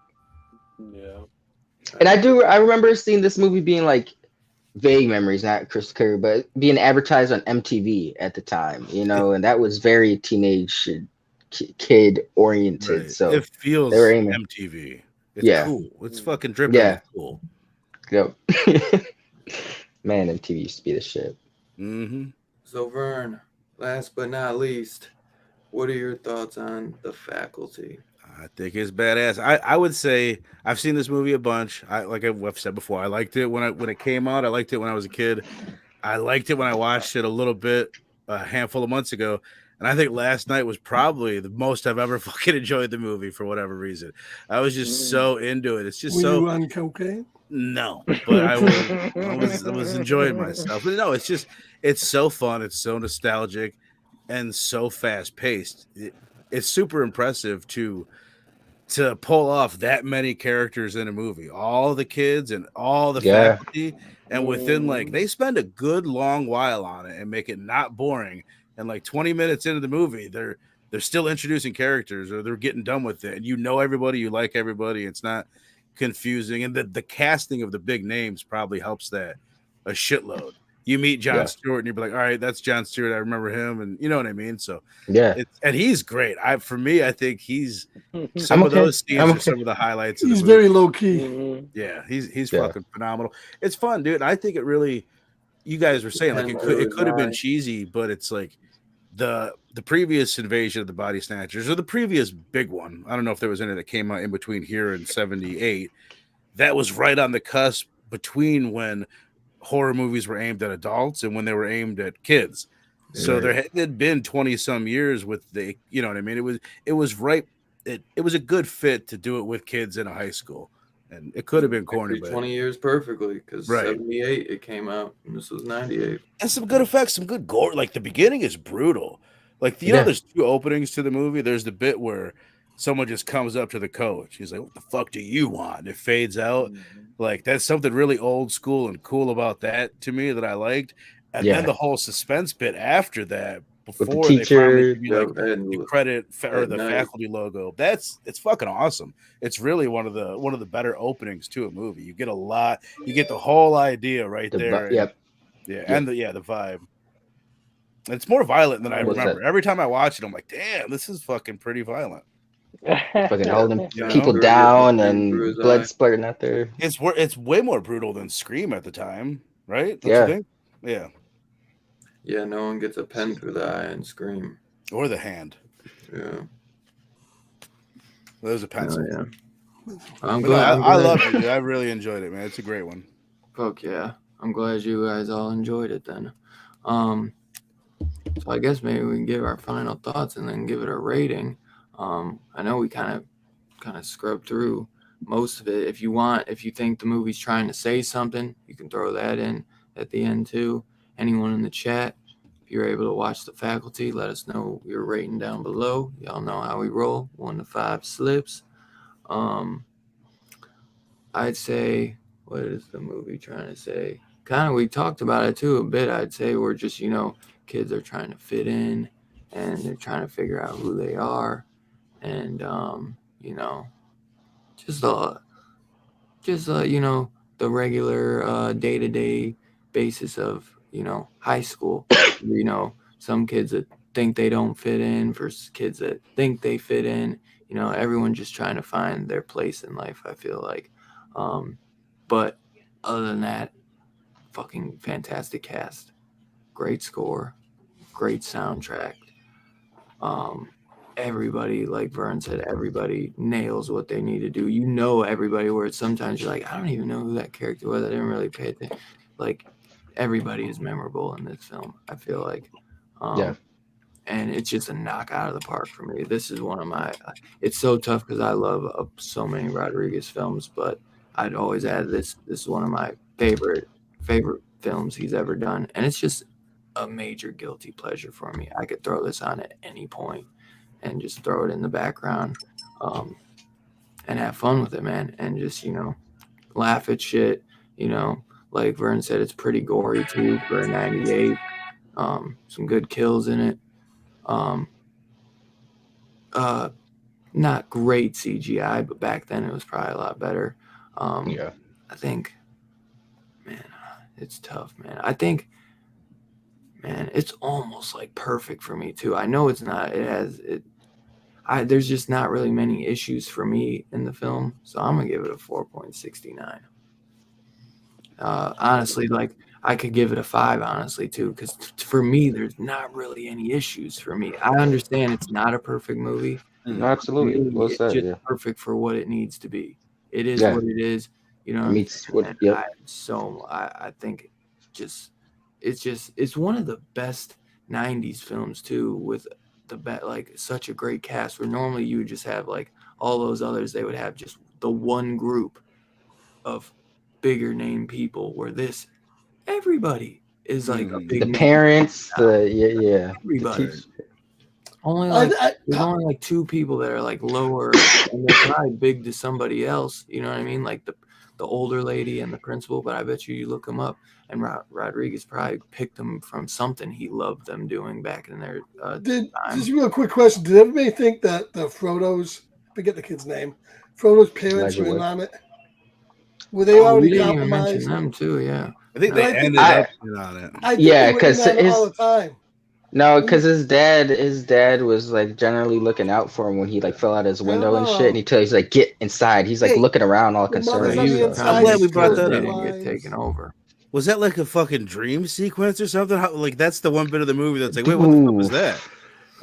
and I remember seeing this movie being like vague memories, not Chris Curry, but being advertised on MTV at the time, and that was very teenage. Kid oriented, right. So it feels MTV. It's cool. It's fucking dripping. Yeah, it's cool. Yep. Man, MTV used to be the shit. Mm-hmm. So Vern, last but not least, what are your thoughts on The Faculty? I think it's badass. I would say I've seen this movie a bunch. Like I've said before, I liked it when it came out. I liked it when I was a kid. I liked it when I watched it a little bit, a handful of months ago. And I think last night was probably the most I've ever fucking enjoyed the movie for whatever reason. I was just so into it. It's just Were you on cocaine? No, but I was enjoying myself. But no, it's so fun. It's so nostalgic and so fast paced. It's super impressive to pull off that many characters in a movie, all the kids and all the faculty, and within they spend a good long while on it and make it not boring. And like 20 minutes into the movie, they're still introducing characters or they're getting done with it. And everybody, you like everybody. It's not confusing. And the casting of the big names probably helps that a shitload. You meet Jon Stewart and you're like, all right, that's Jon Stewart. I remember him. And you know what I mean? So and he's great. For me, I think he's some of those scenes are some of the highlights. He's very low key. Mm-hmm. Yeah, he's fucking phenomenal. It's fun, dude. I think it really, you guys were saying like it could have been cheesy, but it's like the previous Invasion of the Body Snatchers or the previous big one. I don't know if there was any that came out in between here and 78. that was right on the cusp between when horror movies were aimed at adults and when they were aimed at kids. So Right. there had been 20 some years with the, you know what I mean? It was right. It was a good fit to do it with kids in a high school, and it could have been corny, Actually, but 20 years perfectly because Right. 78 it came out and this was 98. and some good effects, some good gore. Like the beginning is brutal. Like you know, there's two openings to the movie. There's the bit where someone just comes up to the coach. He's like, "What the fuck do you want?" And it fades out. Like that's something really old school and cool about that to me that I liked. And then the whole suspense bit after that, before the they finally teacher, give you like the credit or the faculty logo, it's fucking awesome. It's really one of the better openings to a movie. You get a lot. You get the whole idea right there. Yep. And the vibe. It's more violent than I What's remember. that? Every time I watch it, I'm like, damn, this is fucking pretty violent. Fucking holding You know? people down and blood splurting out there. It's way more brutal than Scream at the time, right? Don't Yeah. you think? Yeah. Yeah, no one gets a pen through the eye and Scream. Or the hand. Yeah. There's a pencil. Oh, yeah. I'm But glad. no, I love it, dude. I really enjoyed it, man. It's a great one. Fuck yeah. I'm glad you guys all enjoyed it then. So I guess maybe we can give our final thoughts and then give it a rating. I know we kind of scrubbed through most of it. If you think the movie's trying to say something, you can throw that in at the end too. Anyone in the chat, if you're able to watch The Faculty, let us know your rating down below. Y'all know how we roll. 1 to 5 slips. I'd say, what is the movie trying to say? Kind of, we talked about it too a bit. I'd say we're just, kids are trying to fit in and they're trying to figure out who they are. And, the regular day-to-day basis of, high school. Some kids that think they don't fit in versus kids that think they fit in. Everyone just trying to find their place in life, I feel like. But other than that, fucking fantastic cast. Great score. Great soundtrack. Everybody, like Vern said, everybody nails what they need to do. Everybody, where sometimes you're like, I don't even know who that character was. I didn't really pay attention. Like, everybody is memorable in this film, I feel like. And it's just a knock out of the park for me. This is one of my, it's so tough because I love so many Rodriguez films, but I'd always add this. This is one of my favorite films he's ever done. And it's just a major guilty pleasure for me. I could throw this on at any point and just throw it in the background and have fun with it, man. And just, laugh at shit. Like Vern said, it's pretty gory too for a 98. Some good kills in it. Not great CGI, but back then it was probably a lot better. I think, man, it's tough, man. I think, man, it's almost like perfect for me too. I know it's not. There's just not really many issues for me in the film, so I'm gonna give it a 4.69. Honestly, like I could give it a 5, honestly too, because for me, there's not really any issues for me. I understand it's not a perfect movie. Absolutely, well said, it's just perfect for what it needs to be. It is what it is. I think it's one of the best 90s films too, with such a great cast, where normally you would just have like all those others, they would have just the one group of bigger name people, where everybody is like a big the parents, everybody. There's only like 2 people that are like lower, and they're probably big to somebody else. You know what I mean? Like the older lady and the principal. But I bet you look them up, and Rodriguez probably picked them from something he loved them doing back in their time. Just a real quick question: did everybody think that the Frodo's, forget the kid's name, Frodo's parents were in on it? Were they already compromised? Them too, yeah. I think they ended up on it. Because all the time. No, because his dad was like generally looking out for him when he like fell out his window and shit, and he's like, get inside. He's like looking around all concerned. I'm glad we brought that up. Didn't get taken over. Was that like a fucking dream sequence or something? That's the one bit of the movie that's like, wait, what the fuck was that?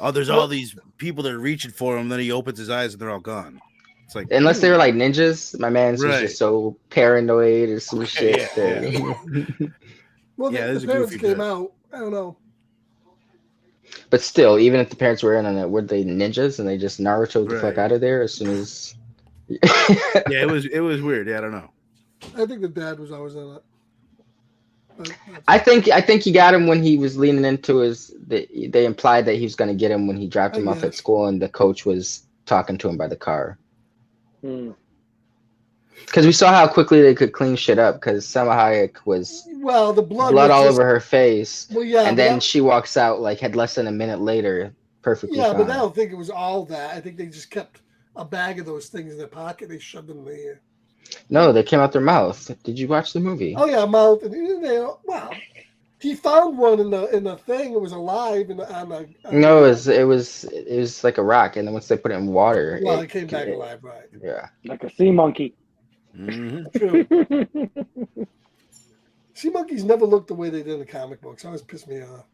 Oh, there's all these people that are reaching for him. Then he opens his eyes and they're all gone. It's like unless they were like ninjas, my man's was Right. just so paranoid or some shit. Yeah. Well, Yeah, the there's a parents goofy came bit. out. I don't know. But still, even if the parents were in on it, were they ninjas and they just Naruto the fuck Right. out of there as soon as? Yeah, it was weird. Yeah, I don't know. I think the dad was always in it. I think he got him when he was leaning into his. They implied that he was going to get him when he dropped him off at school, and the coach was talking to him by the car. Because we saw how quickly they could clean shit up. Because Selma Hayek was the blood all was over her face. Well, yeah, and then she walks out like had less than a minute later, perfectly fine. But I don't think it was all that. I think they just kept a bag of those things in their pocket. They shoved them in the air. No, they came out their mouth. Did you watch the movie? Oh yeah, mouth. And he found one in the thing. It was alive. No, it was like a rock, and then once they put it in water, it came back alive, right? Yeah, like a sea monkey. True. Sea monkeys never looked the way they did in the comic books. Always pissed me off.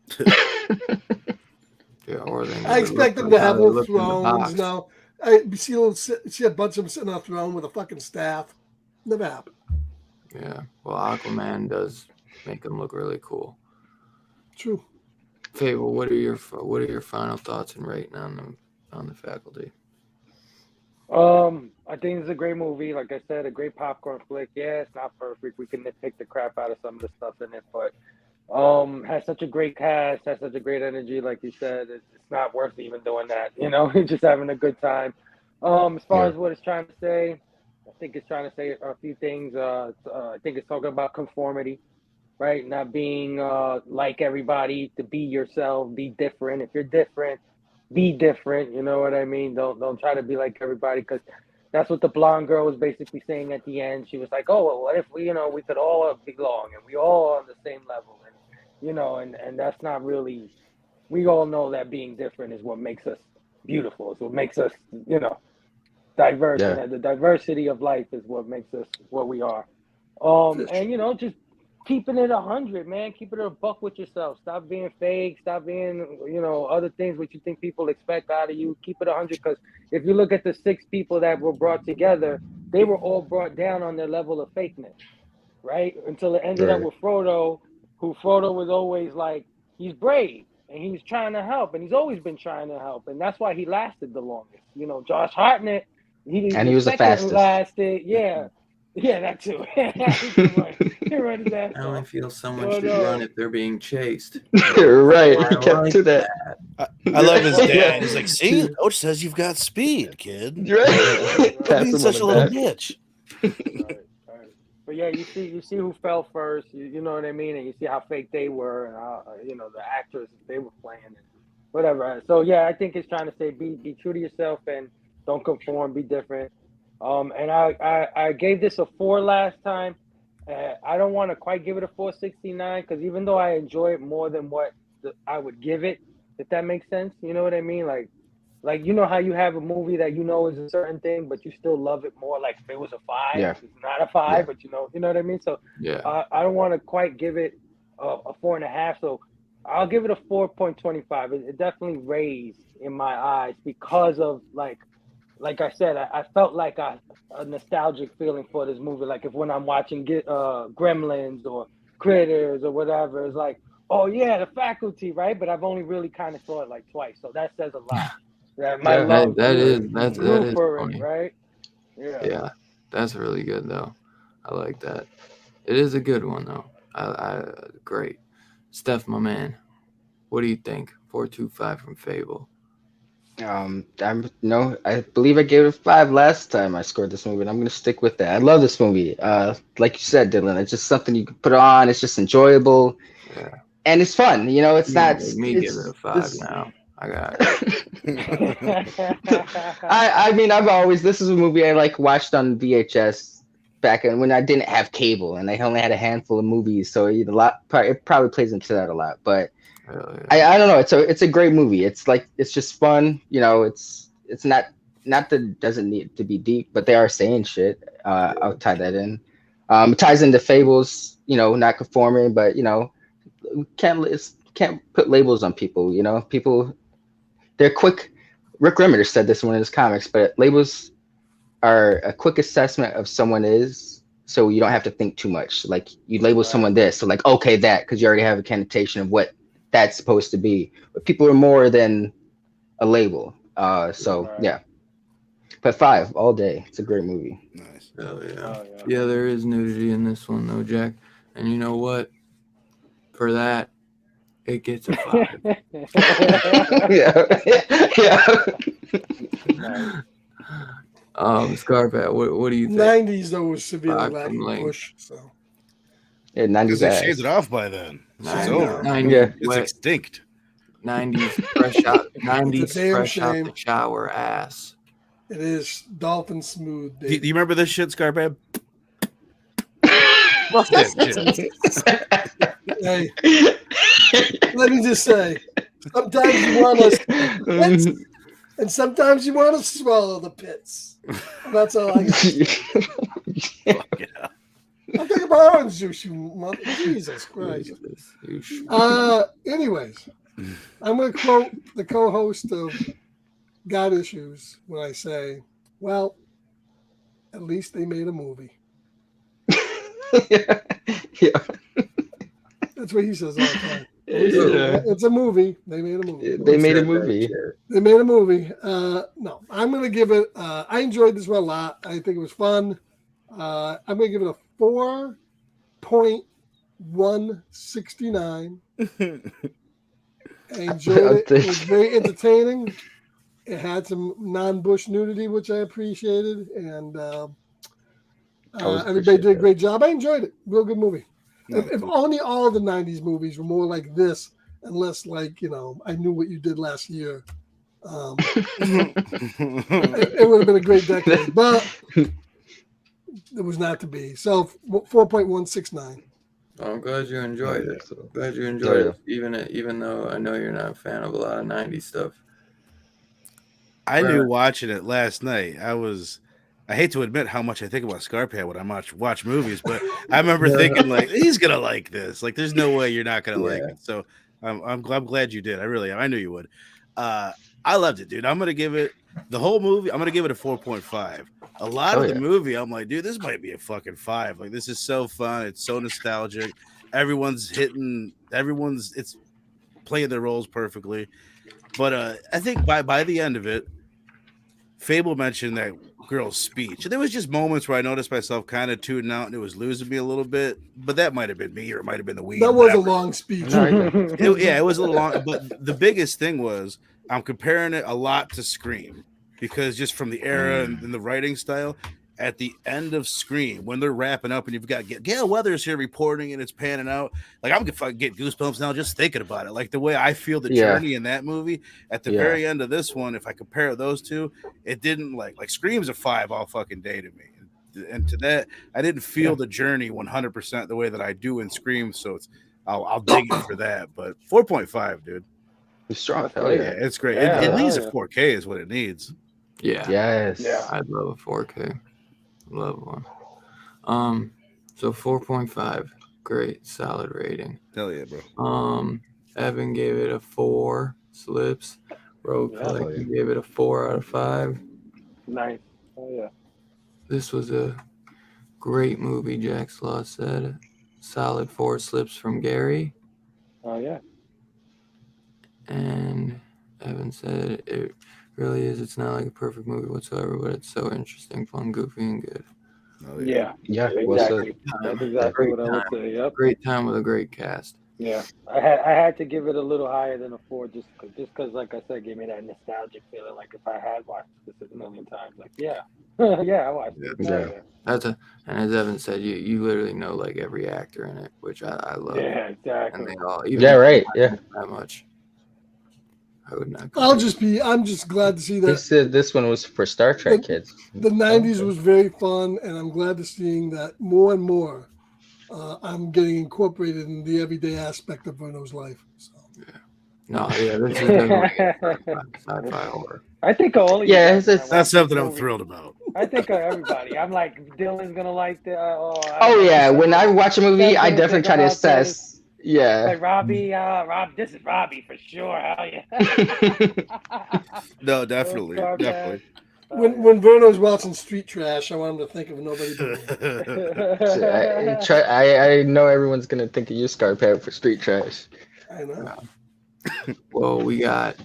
Yeah, or they I expect them to have little thrones. No, I see a bunch of them sitting on a throne with a fucking staff. Never happened. Yeah, well, Aquaman does make them look really cool. True. Fable, what are your final thoughts and rating on the Faculty? I think it's a great movie. Like I said, a great popcorn flick. Yeah, it's not perfect. We can nitpick the crap out of some of the stuff in it, but has such a great cast, has such a great energy. Like you said, it's not worth even doing that. Just having a good time. As far as what it's trying to say, I think it's trying to say a few things. I think it's talking about conformity, right? Not being like everybody, to be yourself, be different. If you're different, be different. You know what I mean? Don't try to be like everybody, because that's what the blonde girl was basically saying at the end. She was like, "Oh, well, what if we could all belong and we all on the same level?" And that's not really. We all know that being different is what makes us beautiful. It's what makes us, diverse. Yeah. And the diversity of life is what makes us what we are. And just keeping it 100, man. Keep it a buck with yourself. Stop being fake. Stop being, other things what you think people expect out of you. Keep it 100, because if you look at the 6 people that were brought together, they were all brought down on their level of fakeness, right? Until it ended up with Frodo, who Frodo was always like, he's brave and he's trying to help, and he's always been trying to help, and that's why he lasted the longest. Josh Hartnett, he was the fastest. Lasted, yeah. Yeah, that too. You're right. I only feel someone should run if they're being chased. Right. He kept to that. I love his dad. He's like, "See, the coach says you've got speed, kid. Right. Being such a little bitch." Right. But yeah, you see who fell first. You know what I mean, and you see how fake they were, and how the actors they were playing, and whatever. So yeah, I think it's trying to say be true to yourself and don't conform, be different. And I gave this a 4 last time. I don't want to quite give it a 4.69, because even though I enjoy it more than what I would give it, if that makes sense, you know what I mean? Like how you have a movie that is a certain thing, but you still love it more. Like if it was a 5, it's not a 5, but you know what I mean? So I don't want to quite give it a 4.5. So I'll give it a 4.25. It definitely raised in my eyes because of like I said, I felt like a nostalgic feeling for this movie. Like when I'm watching Gremlins or Critters or whatever, it's like, oh yeah, the Faculty, right? But I've only really kind of saw it like twice, so that says a lot. That is funny, right? Yeah, that's really good though. I like that. It is a good one though. I great. Steph, my man, what do you think? 4.25 from Fable. I believe I gave it a 5 last time I scored this movie, and I'm gonna stick with that. I love this movie. Like you said, Dylan, it's just something you can put on. It's just enjoyable, and it's fun. It's not. Me give it a 5 now. I got it. I mean, this is a movie I watched on VHS back when I didn't have cable, and I only had a handful of movies, so it probably plays into that a lot, but. I don't know. It's a great movie. It's just fun. It's not that doesn't need to be deep, but they are saying shit. I'll tie that in. It ties into Fables. Not conforming, but can't put labels on people. People, they're quick. Rick Remender said this in one of his comics, but labels are a quick assessment of someone is, so you don't have to think too much. Like you label someone this, so like okay that, because you already have a connotation of what that's supposed to be. But people are more than a label. Yeah. But 5 all day. It's a great movie. Nice. Oh yeah. Oh, yeah. Yeah, there is nudity in this one though, Jack. And you know what? For that, it gets a 5. Yeah. Scarpat, what do you think? 90s though was severely 5 from lacking Link. push. So Yeah, 90s Because they ass. shaved it off by then. It's 90s, over. 90s Yeah. It's wet, extinct. 90s fresh out, 90s It's a damn fresh out shame. the shower ass. it is dolphin smooth. Do you Baby. remember this shit, Scarpab? Fuck that shit. Hey, let me just say, sometimes you want to pits, and sometimes you want to swallow the pits. That's all I got. Fuck yeah. I'm thinking about orange juice, you mother. Jesus Christ. Anyways, I'm going to quote the co-host of God Issues when I say, well, at least they made a movie. Yeah. That's what he says all the time. Yeah. It's a movie. They made a movie. They made a movie. They made a movie. No, I'm going to give it, I enjoyed this one a lot. I think it was fun. I'm going to give it a 4.169. I enjoyed it. It was very entertaining. It had some non-Bush nudity, which I appreciated. And everybody did a great job. I enjoyed it. Real good movie. If only all of the 90s movies were more like this and less like, I Knew What You Did Last Year. It would have been a great decade, but it was not to be. So 4.169. I'm glad you enjoyed it. Glad you enjoyed it, even though I know you're not a fan of a lot of 90s stuff. I knew watching it last night. I hate to admit how much I think about Scarpad when I watch movies, but I remember thinking like he's gonna like this. Like, there's no way you're not gonna like it. So I'm glad you did. I knew you would. I loved it, dude. I'm gonna give it the whole movie. I'm gonna give it a 4.5. A lot of the movie, I'm like, dude, this might be a fucking 5. Like, this is so fun. It's so nostalgic. It's playing their roles perfectly. But I think by the end of it, Fable mentioned that girl's speech. And there was just moments where I noticed myself kind of tuning out and it was losing me a little bit. But that might have been me or it might have been the weed. That was a long speech. It was a little long. But the biggest thing was I'm comparing it a lot to Scream because just from the era and the writing style. At the end of Scream, when they're wrapping up and you've got Gail Weathers here reporting and it's panning out, like I'm gonna get goosebumps now just thinking about it. Like the way I feel the journey in that movie at the very end of this one, if I compare those two, it didn't like Scream's a 5 all fucking day to me. And to that, I didn't feel the journey 100% the way that I do in Scream. So I'll dig it for that. But 4.5, dude. It's strong. Hell yeah, it's great. Yeah, at least a 4K is what it needs. Yeah. Yes. Yeah. I'd love a 4K. Love one. So 4.5. Great, solid rating. Hell yeah, bro. Evan gave it a 4. Slips. Rogue Collector gave it a 4 out of 5. Nice. Oh yeah. This was a great movie, Jack Slaw said. Solid 4 slips from Gary. Oh yeah. And Evan said it really is. It's not like a perfect movie whatsoever, but it's so interesting, fun, goofy, and good. Oh, Yeah. Exactly. That's exactly what I would say. Yep. Great time with a great cast. Yeah. I had to give it a little higher than a 4 just because, like I said, gave me that nostalgic feeling. Like if I had watched this a million times, like yeah, I watched it. Yeah. And as Evan said, you literally know like every actor in it, which I love. Yeah, exactly. And they all, even that much. I would not. I'm just glad to see that. This one was for Star Trek kids. The 90s was very fun, and I'm glad to seeing that more and more. I'm getting incorporated in the everyday aspect of Verno's life. So. This is definitely sci-fi horror. I think all that's something I'm thrilled about. I think everybody. I'm like, Dylan's gonna like the. When I watch a movie, I definitely try to assess. Yeah. Like Robbie, this is Robbie for sure. Hell yeah. No, definitely. When Bruno's watching Street Trash, I want him to think of nobody but me. I know everyone's gonna think of you, Scarpet, for Street Trash. I know. Well, we got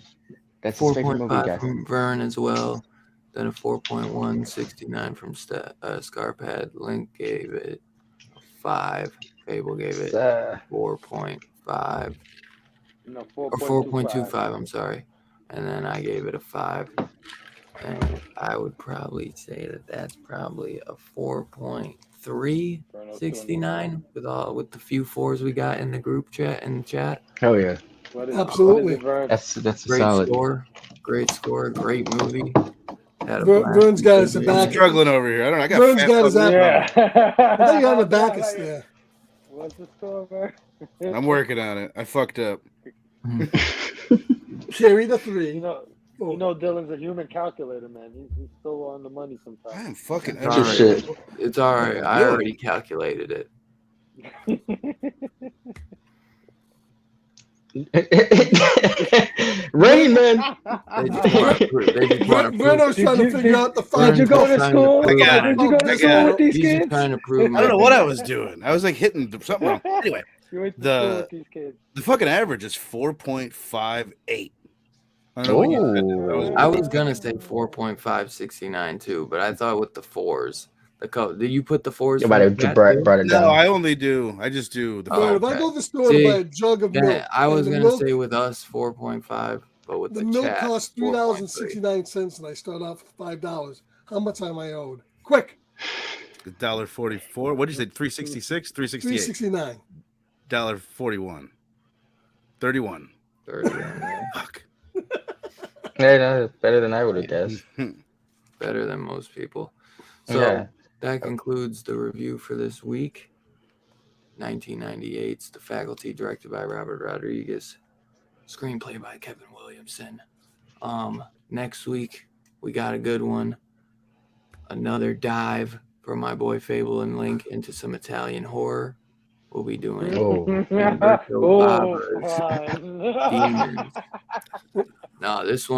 That's his favorite movie, 4.5 guys. from Vern as well. Then a 4.1, 69 from Scarpad. Link gave it a 5. Fable gave it 4.5. No, Or 4.25, I'm sorry. And then I gave it a 5. And I would probably say that that's probably a 4.369 with the few 4s we got in the group chat Hell yeah. Absolutely. That's a Great solid. Great score, great movie. Vern's got his back. Struggling over here. I don't know. I got Vern's got his fat app. Yeah. I think you have a Bacchus there. What's the score, Vern? I'm working on it. I fucked up. Carry the 3. You know, Dylan's a human calculator, man. He's still on the money sometimes. I am fucking It's all right. Shit. It's all right. I already calculated it. Rain Man. Bruno's trying to figure out the fun. Did you go to school? I got Did it. you go to school with these He's kids? just trying to prove. I don't know what I was doing. I was like hitting something wrong. Anyway, You went to school with these kids. the fucking average is 4.58. I don't know what you said. I was gonna say 4.569 too, but I thought with the 4s, did you put the 4s? You might have brought it No, down. I just do the Bro, if I go to the store to buy a jug of milk, I was and the gonna milk- say with us 4.5, but with the the milk chat, costs $3.69, and I start off with $5. How much am I owed? Quick, $1.44. What did you say? 366, 368. $3.69. $1.41. 31. 30. Fuck. Yeah, no, better than I would have guessed. Better than most people. So Yeah. that concludes the review for this week. 1998's The Faculty, directed by Robert Rodriguez. Screenplay by Kevin Williamson. Next week, we got a good one. Another dive from my boy Fable and Link into some Italian horror. We'll be doing Umberto Bava's Demons. No, this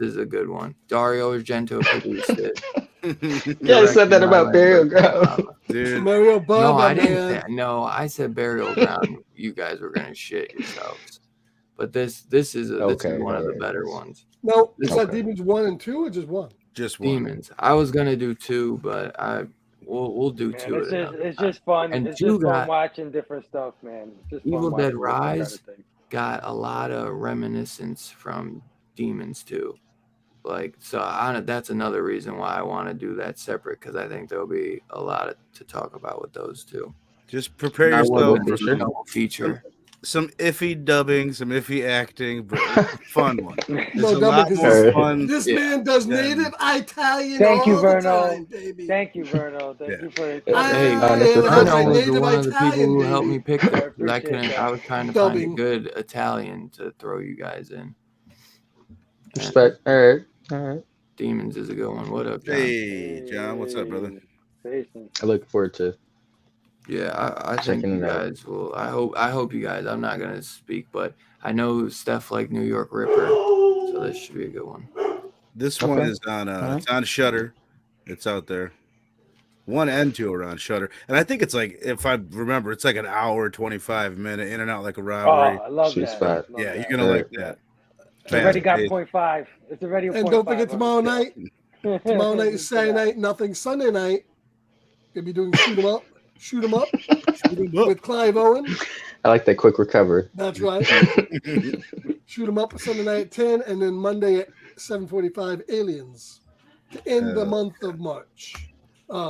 is a good one. Dario Argento produced it. Yeah, I said that about Burial Ground. Dude. Mario Baba, No, I didn't man. say, no, I said Burial Ground. You guys were gonna shit yourselves. But this is one of the better ones. No, is that Okay. Demons 1 and 2 or just 1? Just one. Demons. I was gonna do 2, but we'll do Man, 2. it's just fun. And It's 2 just fun got watching different stuff, man. It's just fun Evil watching Dead all that kind Rise. of thing. Got a lot of reminiscence from Demons too. Like, so that's another reason why I want to do that separate, because I think there'll be a lot to talk about with those two. Just prepare I yourself will for do a feature. some iffy dubbing, some iffy acting, but fun one. It's No, a lot dubbing, more because fun. This Yeah. man does Yeah. native Italian Thank you, all the Verno. time, baby. Thank you, Verno. Thank Yeah. you for Hey, Verno was native one of the people who Italian, helped me baby. pick it. 'Cause I appreciate couldn't. that. I was trying to Dubbing. find a good Italian to throw you guys in. Respect. All right. Demons is a good one. What up, John? Hey, John, what's up, brother? I look forward to. Yeah, I think Checking you it out. guys will. I hope you guys. I'm not gonna speak, but I know Steph like New York Ripper, so this should be a good one. This one Okay. is on Alright. it's on Shudder. It's out there. 1 and 2 are on Shudder. And I think it's like, if I remember, it's like an hour, 25-minute in and out like a Oh, robbery. I love Sweet that. spot. Love Yeah, that. you're gonna like Yeah. that. It's already got Fast-paced. 0.5. It's already a And 0.5. don't forget tomorrow night. night. Tomorrow night is Saturday night. Nothing Sunday night. Gonna be doing shoot 'em up Shoot 'em up. with Clive Owen. I like that quick recovery. That's right. Shoot 'em up Sunday night at 10, and then Monday at 7:45. Aliens to end the month of March.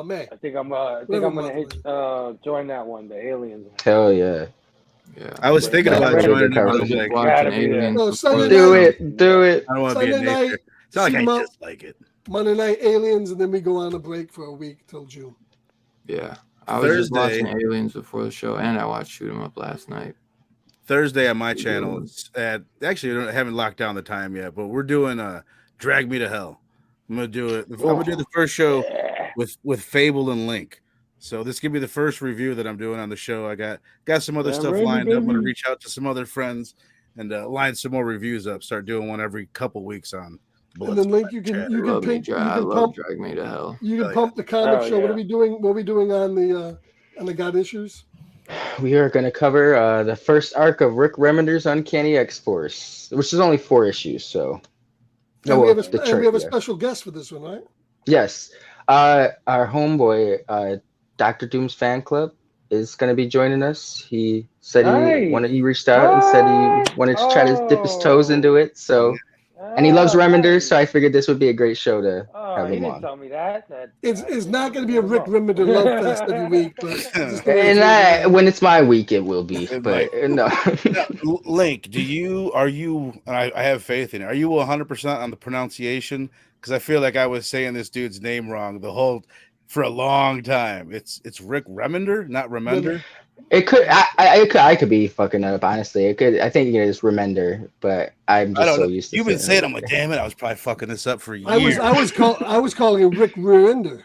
May. I think I'm gonna join that one, the aliens. Hell yeah. Yeah, I was thinking Yeah, about very joining good it, but I coverage. was like, watching gotta be there. Aliens. No, before Sunday the- Do it. Do it. I don't want to be in Sunday night, nature. It's not like shoot 'em I up. dislike it. Monday night Aliens, and then we go on a break for a week till June. Yeah, I was just Thursday. watching Aliens before the show, and I watched Shoot 'Em Up last night. Thursday on my channel. It's actually, I haven't locked down the time yet, but we're doing Drag Me to Hell. I'm gonna do it. I'm gonna do the first show with Fable and Link. So this could be the first review that I'm doing on the show. I got some other stuff ready, lined up. I'm gonna baby. reach out to some other friends and line some more reviews up. Start doing one every couple weeks on And then Link, you can I love Drag Me to Hell. You can pump the comic show. Yeah. What are we doing? What are we doing on the God issues? We are going to cover the first arc of Rick Remender's Uncanny X-Force, which is only 4 issues. So, And we have a special guest for this one, right? Yes, our homeboy, Dr. Doom's fan club, is going to be joining us. He said he reached out and said he wanted to try to dip his toes into it. So, and he loves Remender, so I figured this would be a great show to have him he didn't on. tell me that. It's not going to be a Rick Remender love fest every week, but And when it's my week, it will be. But no. Link, are you? And I have faith in it. Are you 100% on the pronunciation? Because I feel like I was saying this dude's name wrong for a long time. It's Rick Remender, not Remender. It could. I could be fucking up. Honestly, it could. I think it is Remender, but I'm just so used to. You've been saying, I'm like, damn it, I was probably fucking this up for years. I was calling him Rick Remender.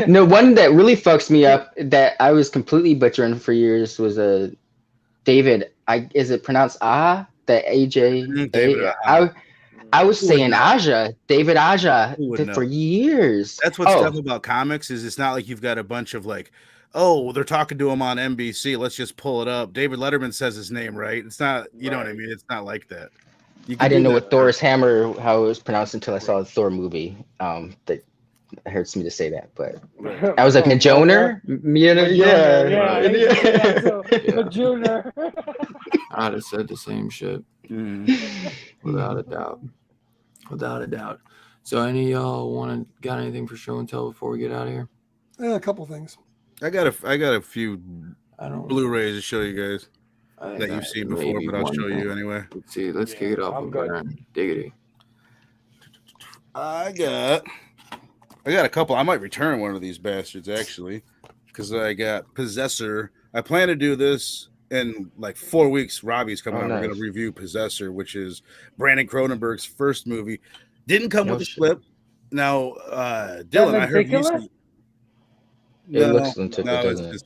No, one that really fucks me up that I was completely butchering for years was David. Is it pronounced That AJ. David. I was saying Aja, David Aja, for years. That's what's tough about comics is it's not like you've got a bunch of like, oh, they're talking to him on NBC. Let's just pull it up. David Letterman says his name right. It's not, you know what I mean? It's not like that. I didn't know what Thor's hammer, how it was pronounced until I saw the Thor movie. That hurts me to say that, but I was like, Mjolnir? Mjolnir. I'd have said the same shit. Without a doubt. So any of y'all got anything for show and tell before we get out of here? Yeah, a couple things. I got a few Blu-rays to show you guys that you've seen before, but I'll show you anyway. Let's see. Let's kick it off with Baron. Diggity. I got a couple. I might return one of these bastards actually, because I got Possessor. I plan to do this in like 4 weeks. Robbie's coming out. Nice. We're going to review Possessor, which is Brandon Cronenberg's first movie. Didn't come with a slip. Now, Dylan, I heard you see. It looks untickle, doesn't it?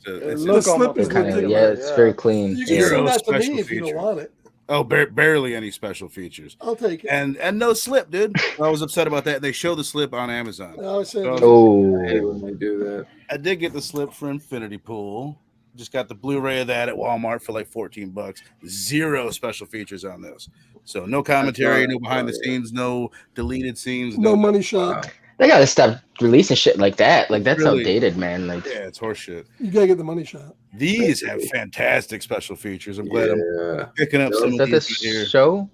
It's very clean. You can send that to me if you don't want it. Oh, barely any special features. I'll take it. And no slip, dude. I was upset about that. They show the slip on Amazon. I hate when they do that. I did get the slip for Infinity Pool. Just got the Blu-ray of that at Walmart for like $14. 0 special features on this. So no commentary, no behind the scenes, no deleted scenes, no money shot. They gotta stop releasing shit like that. Like that's really outdated, man. Like it's horseshit. You gotta get the money shot. These have fantastic special features. I'm glad I'm picking up some of these here. Show?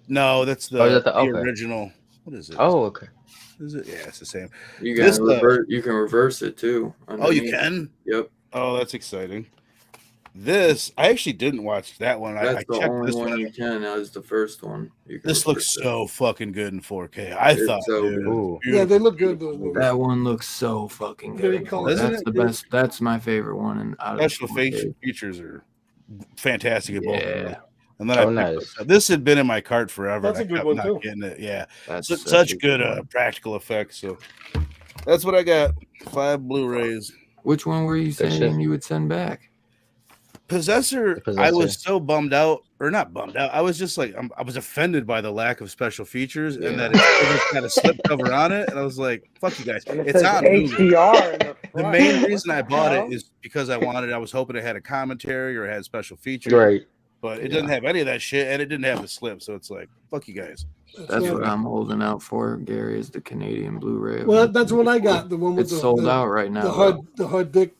No, that's the original. What is it? Oh, okay. Is it? Yeah, it's the same. You can reverse it too. Oh, you can? Yep. Oh, that's exciting. This I actually didn't watch that one. That's I the checked only this one you can. That was the first one. This looks so fucking good in 4K. I thought, so yeah, they look good. That one looks so fucking good. That's the best. That's my favorite one. And special features are fantastic in both of them. And then this had been in my cart forever. That's a good one too. Getting it. Yeah, that's such good practical effects. So that's what I got. 5 Blu-rays. Which one were you saying you would send back? Possessor. I was so bummed out, or not bummed out. I was just like, I was offended by the lack of special features and that it just had a slip cover on it. And I was like, fuck you guys. It's on HDR. The main reason I bought it is because I was hoping it had a commentary or it had special features. Right. But it doesn't have any of that shit, and it didn't have the slip. So it's like, fuck you guys. That's what I'm holding out for, Gary, is the Canadian Blu-ray. Well, that's what I got. The one with it's sold out right now. The hard dick.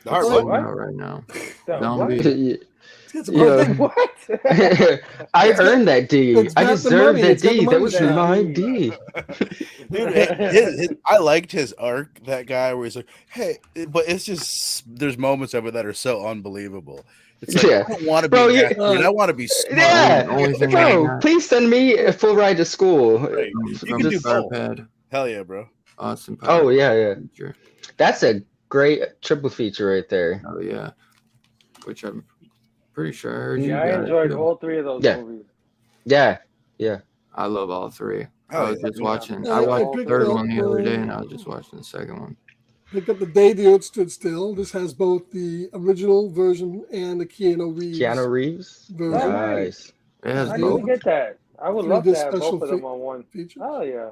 The hard sold out right now. What? I earned that D. I deserved that D. That was my D. Dude, I liked his arc, that guy, where he's like, hey, but it's just, there's moments of it that are so unbelievable. It's like, I don't want to be I want to be smart. Yeah, bro, please send me a full ride to school. Right. You can do both. Hell yeah, bro. Awesome. Oh, yeah. That's a great triple feature right there. Oh, yeah. Which I'm pretty sure I heard you. I enjoyed all 3 of those movies. Yeah. I love all 3. Oh, I was just watching. I watched the third one the other day, and I was just watching the second one. Picked up The Day the Earth Stood Still. This has both the original version and the Keanu Reeves. Version. Nice. It has I didn't get that. I would through love to this have both special of them on one. feature. Oh yeah.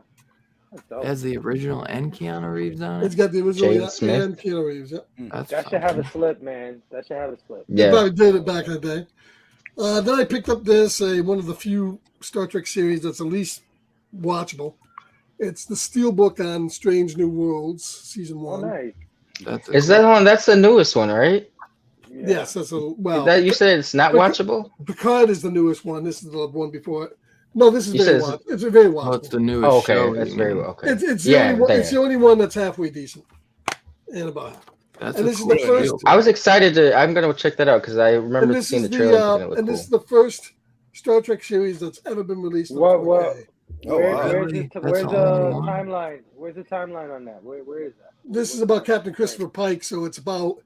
That's dope. It has the original and Keanu Reeves on It's it. got the original Jaden Smith. and Keanu Reeves. Yep. That's That should have a fine. slip, man. That should have a slip. They Yeah. probably did it back in the day. Then I picked up this, one of the few Star Trek series that's at least watchable. It's the Steelbook on Strange New Worlds, season Oh, 1. nice. Is that one? That's the newest one, right? Yeah. Yes, that's That you said it's not watchable. Picard is the newest one. This is the one before it. No, this is You very said it's very Oh, it's watchable. the newest Oh, okay, show. that's you very mean. well. Okay. It's Yeah, it's the only one that's halfway decent. And about half. That's And a this is cool the first- deal. I was excited to. I'm gonna check that out because I And remember this seeing is the trailer. the And it and looked this cool. is the first Star Trek series that's ever been released on What- 4K. what- Oh, wow. Really? That's Where's the the only one? timeline? Where's the timeline on that? Where is that? This is about Captain Christopher Pike, so it's about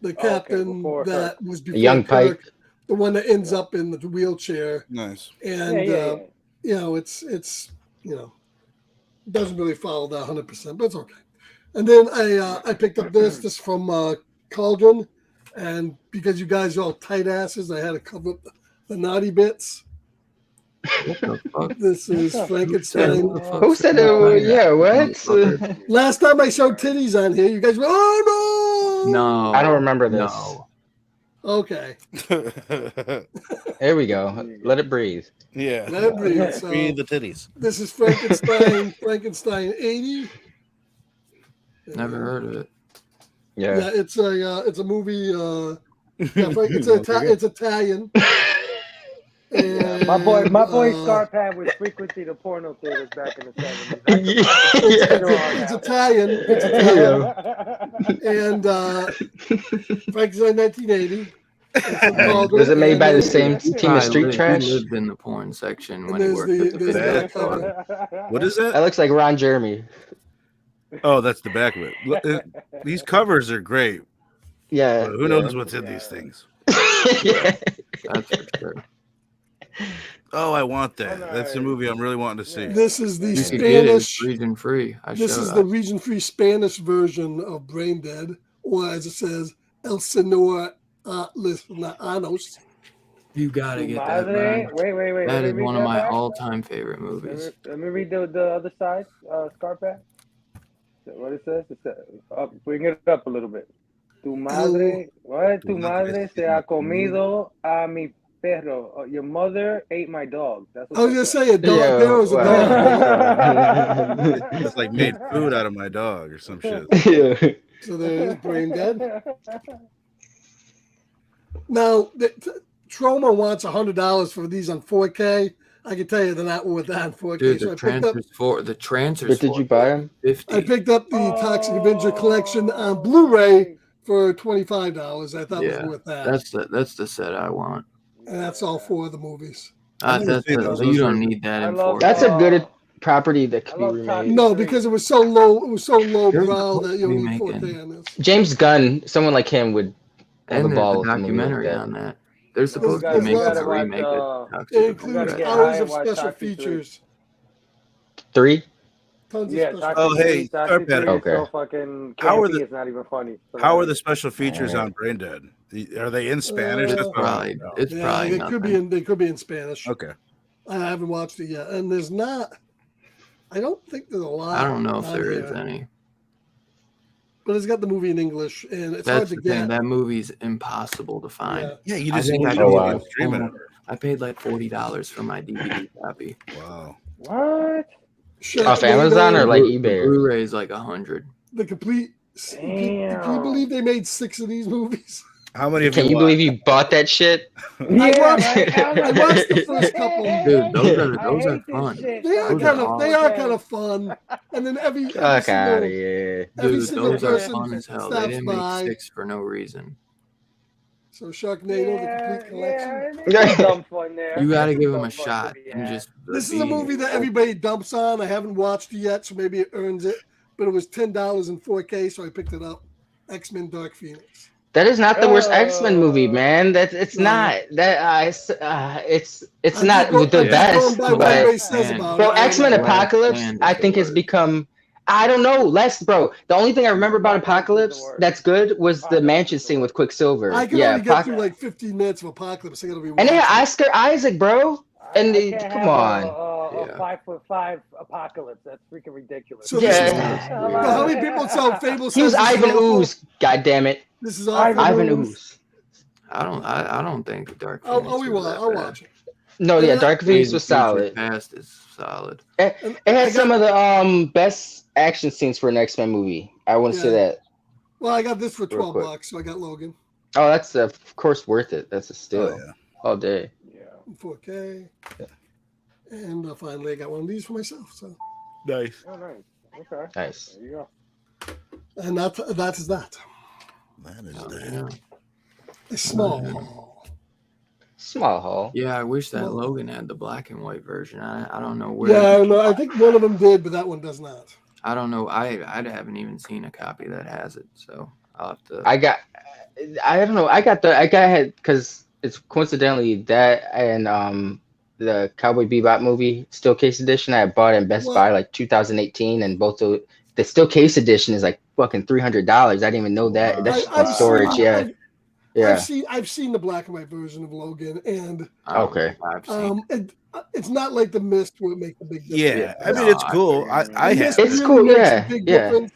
the captain before that was before young Kirk, Pike. the one that ends up in the wheelchair, Nice. and Yeah. it's doesn't really follow that 100%, but it's okay. And then I picked up this from Cauldron, and because you guys are all tight asses, I had to cover up the naughty bits. What the fuck? This is Frankenstein. Who said it? Yeah, what? Last time I showed titties on here, you guys were, oh no! No. I don't remember this. No. Okay. There we go. Let it breathe. Yeah. Let it breathe. So, Free the titties. this is Frankenstein 80. Never heard of it. Yeah. Yeah, it's a movie. It's Italian. And, My boy Scarpad was frequenting the porno theaters back in the 70s. It's Italian. It's Italian. And Frankenstein 1980. Was it made by the same team as Street He Trash? lived in the porn section And when he there's worked at the the Fed. cover. What is That that? looks like Ron Jeremy. Oh, that's the back of it. These covers are great. Yeah. But who knows what's in these things? Yeah. That's for sure. Oh, I want that. That's the movie I'm really wanting to see. This is the You could get it Spanish. region free. This is the region-free Spanish version of Brain Dead, or as it says, El Señor Los Anos. You gotta get that, man. Wait. That let me is read one of that my back. all-time favorite movies. Let me read the other side, Scarpad. What it says? It says, bring it up a little bit. Tu madre, what? Tu madre se ha comido a mi perro. Your mother ate my dog. That's what I was it gonna says. say a dog. Yeah, There was a wow. dog. It's like made food out of my dog or some shit. Yeah. So there is Brain Dead. Now, Troma wants $100 for these on 4K. I can tell you they're not worth that on 4K. Dude, so the transfers But did you buy them? 50. I picked up the Toxic Avenger collection on Blu-ray for $25. I thought it Yeah, was worth that. That's the set I want. And that's all 4 of the movies. You don't need that in 4K. That's a good property that could be I love remade. Toxic. No, because it was so low. It was so low There's a brow book that you need remaking. 4K on this. James Gunn, someone like him would have And a there's ball a with a movie like documentary that. on that. They're supposed to There's make lots a of- remake uh, of It Toxic includes gotta get Avenger. hours high of and watch special Toxic 3. features. 3? Tons Yeah, of special Toxic Oh, hey, 3, Toxic 3 is Okay. so fucking How are campy, the- it's not even funny. So How like- are the special features on Brain Dead? Are they in Spanish? That's what I Probably, wanna know. it's Yeah, probably they nothing. could be in Spanish. Okay. I haven't watched it yet, and there's not. I don't think there's a lot. I don't know if on there is here, any. but it's got the movie in English, and it's That's hard to the thing. get. That movie's impossible to find. Yeah. Yeah, you I just think I you can wow. get stream it. I paid like $40 for my DVD copy. Wow. What? Off Amazon or like The eBay? Blu-ray is like 100. the complete. Can you Damn. believe they made 6 of these movies? How many of Can you believe you bought that shit? I watched the right? first couple. Dude, those I are hate this fun. shit. They are Those kind are of they are Okay. kind of fun, and then every Fuck out single, of here. every Dude, single those are person fun as hell. They stops didn't by. make 6 for no reason. So Sharknado, the complete collection. there's some fun there. You got to There's give them some a fun shot to be and had. just. This is a movie that everybody dumps on. I haven't watched it yet, so maybe it earns it. But it was $10 in 4K, so I picked it up. X-Men: Dark Phoenix. That is not the worst X-Men movie, man. It's No. not. It's I'm not just going- the I'm just best. going by what But everybody says about bro, it. X-Men Right. Apocalypse, Bland is I the think has word. become. I don't know, less, bro. The only thing I remember about Apocalypse that's good was the mansion scene with Quicksilver. I can Yeah, only get through like 15 minutes of Apocalypse. I gotta be. and they had Oscar Isaac, bro. And I can't come have on. a 5'5" apocalypse. That's freaking ridiculous. So Yeah. how many people saw Fable? He was Ivan Ooze. God damn it. This is awful. Ivan Ooze. I don't think Dark I'll Phoenix was that I'll bad. watch it. No, yeah, Dark Phoenix was solid. Past is solid. It had some of the best action scenes for an X-Men movie. I want to say that. Well, I got this for Real quick. $12, so I got Logan. Oh, that's of course worth it. That's a steal. Oh, yeah. All day. Yeah. 4K. Yeah. And finally, I got one of these for myself. So Nice. Oh, nice. Okay. Nice. There you go. And that is that. That is Oh, that. yeah. A small haul. Small haul. Yeah, I wish that Well- Logan had the black and white version. I don't know where. Yeah, I don't know. I think one of them did, but that one does not. I don't know. I haven't even seen a copy that has it, so I'll have to. I don't know. I got because it's coincidentally that and the Cowboy Bebop movie Still Case Edition I bought in Best Buy like 2018, and both of the Still Case Edition is like fucking $300. I didn't even know that. That's just in storage. I've seen the black and white version of Logan, and Okay. I've seen. It's not like the Mist would make the big difference. Yeah, I mean it's cool. I The have. Mist It's really cool, makes a yeah, big yeah. difference.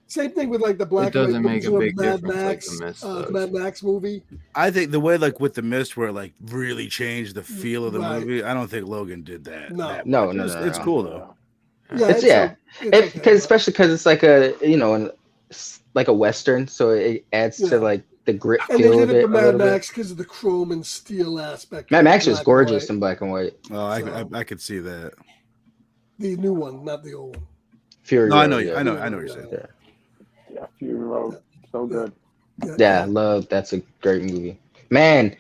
Same thing with like the black It and doesn't white make a version big of Mad difference like Max, the Mist the does. Mad Max movie. I think the way like with the Mist where it like really changed the feel of the Right. movie. I don't think Logan did that. No. that No, much. no, It's no. cool though. Yeah, It's okay. because especially because it's like like a Western, so it adds Yeah. to like the grit And they feel of did it it for a Mad little bit. Max because of the chrome and steel aspect. Mad of Max was black and gorgeous white. in black and white. Oh, I could see that. The new one, not the old one. Fury No, I Road, know, yeah. I know what you're saying. Yeah, Fury Road. So good. Yeah, that's a great movie. Man,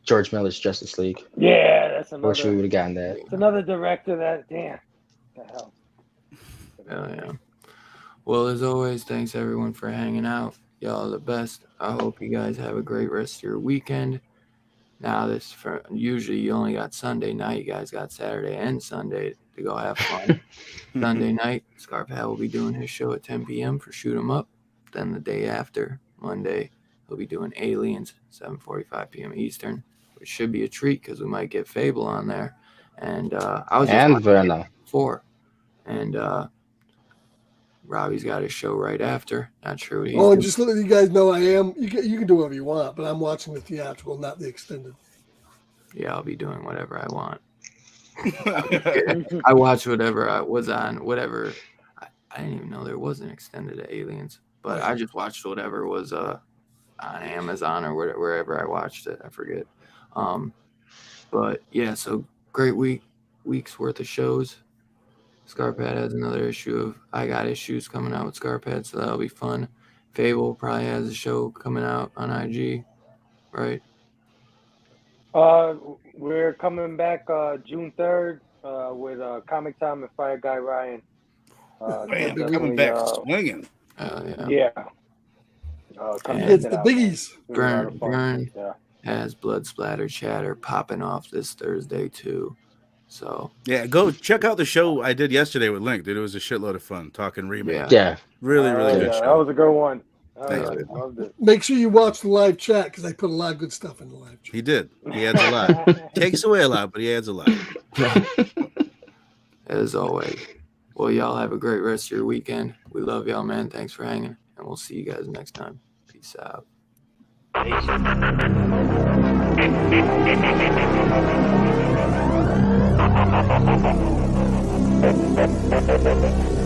George Miller's Justice League. Yeah, that's I wish we another. would have gotten that. It's another director that damn. The hell. Hell yeah. Well, as always, thanks everyone for hanging out. Y'all are the best. I hope you guys have a great rest of your weekend. Now, usually you only got Sunday night. You guys got Saturday and Sunday to go have fun. Sunday night, Scarpat will be doing his show at 10 p.m. for Shoot 'em Up. Then the day after, Monday, he'll be doing Aliens, 7:45 p.m. Eastern, which should be a treat because we might get Fable on there. And I was just watching it before. And Robbie's got his show right after. Not sure what he's Oh, and doing. just letting you guys know, you can do whatever you want, but I'm watching the theatrical, not the extended. Yeah, I'll be doing whatever I want. I watch whatever I was on, whatever. I didn't even know there was an extended Aliens, but I just watched whatever was on Amazon or wherever I watched it. I forget. But yeah, so great week's worth of shows. Scarpat has another issue of I Got Issues coming out with Scarpat, so that'll be fun. Fable probably has a show coming out on IG, right? We're coming back June 3rd with Comic Time and Fire Guy Ryan. Man, coming back swinging. Yeah. It's the biggies. Byrne has Blood Splatter Chatter popping off this Thursday too. So yeah, go check out the show I did yesterday with Link, dude. It was a shitload of fun talking remake. Yeah. Really good show. That was a good one. Loved it. Make sure you watch the live chat because I put a lot of good stuff in the live chat. He did. He adds a lot. Takes away a lot, but he adds a lot. As always. Well, y'all have a great rest of your weekend. We love y'all, man. Thanks for hanging, and we'll see you guys next time. Peace out. Peace.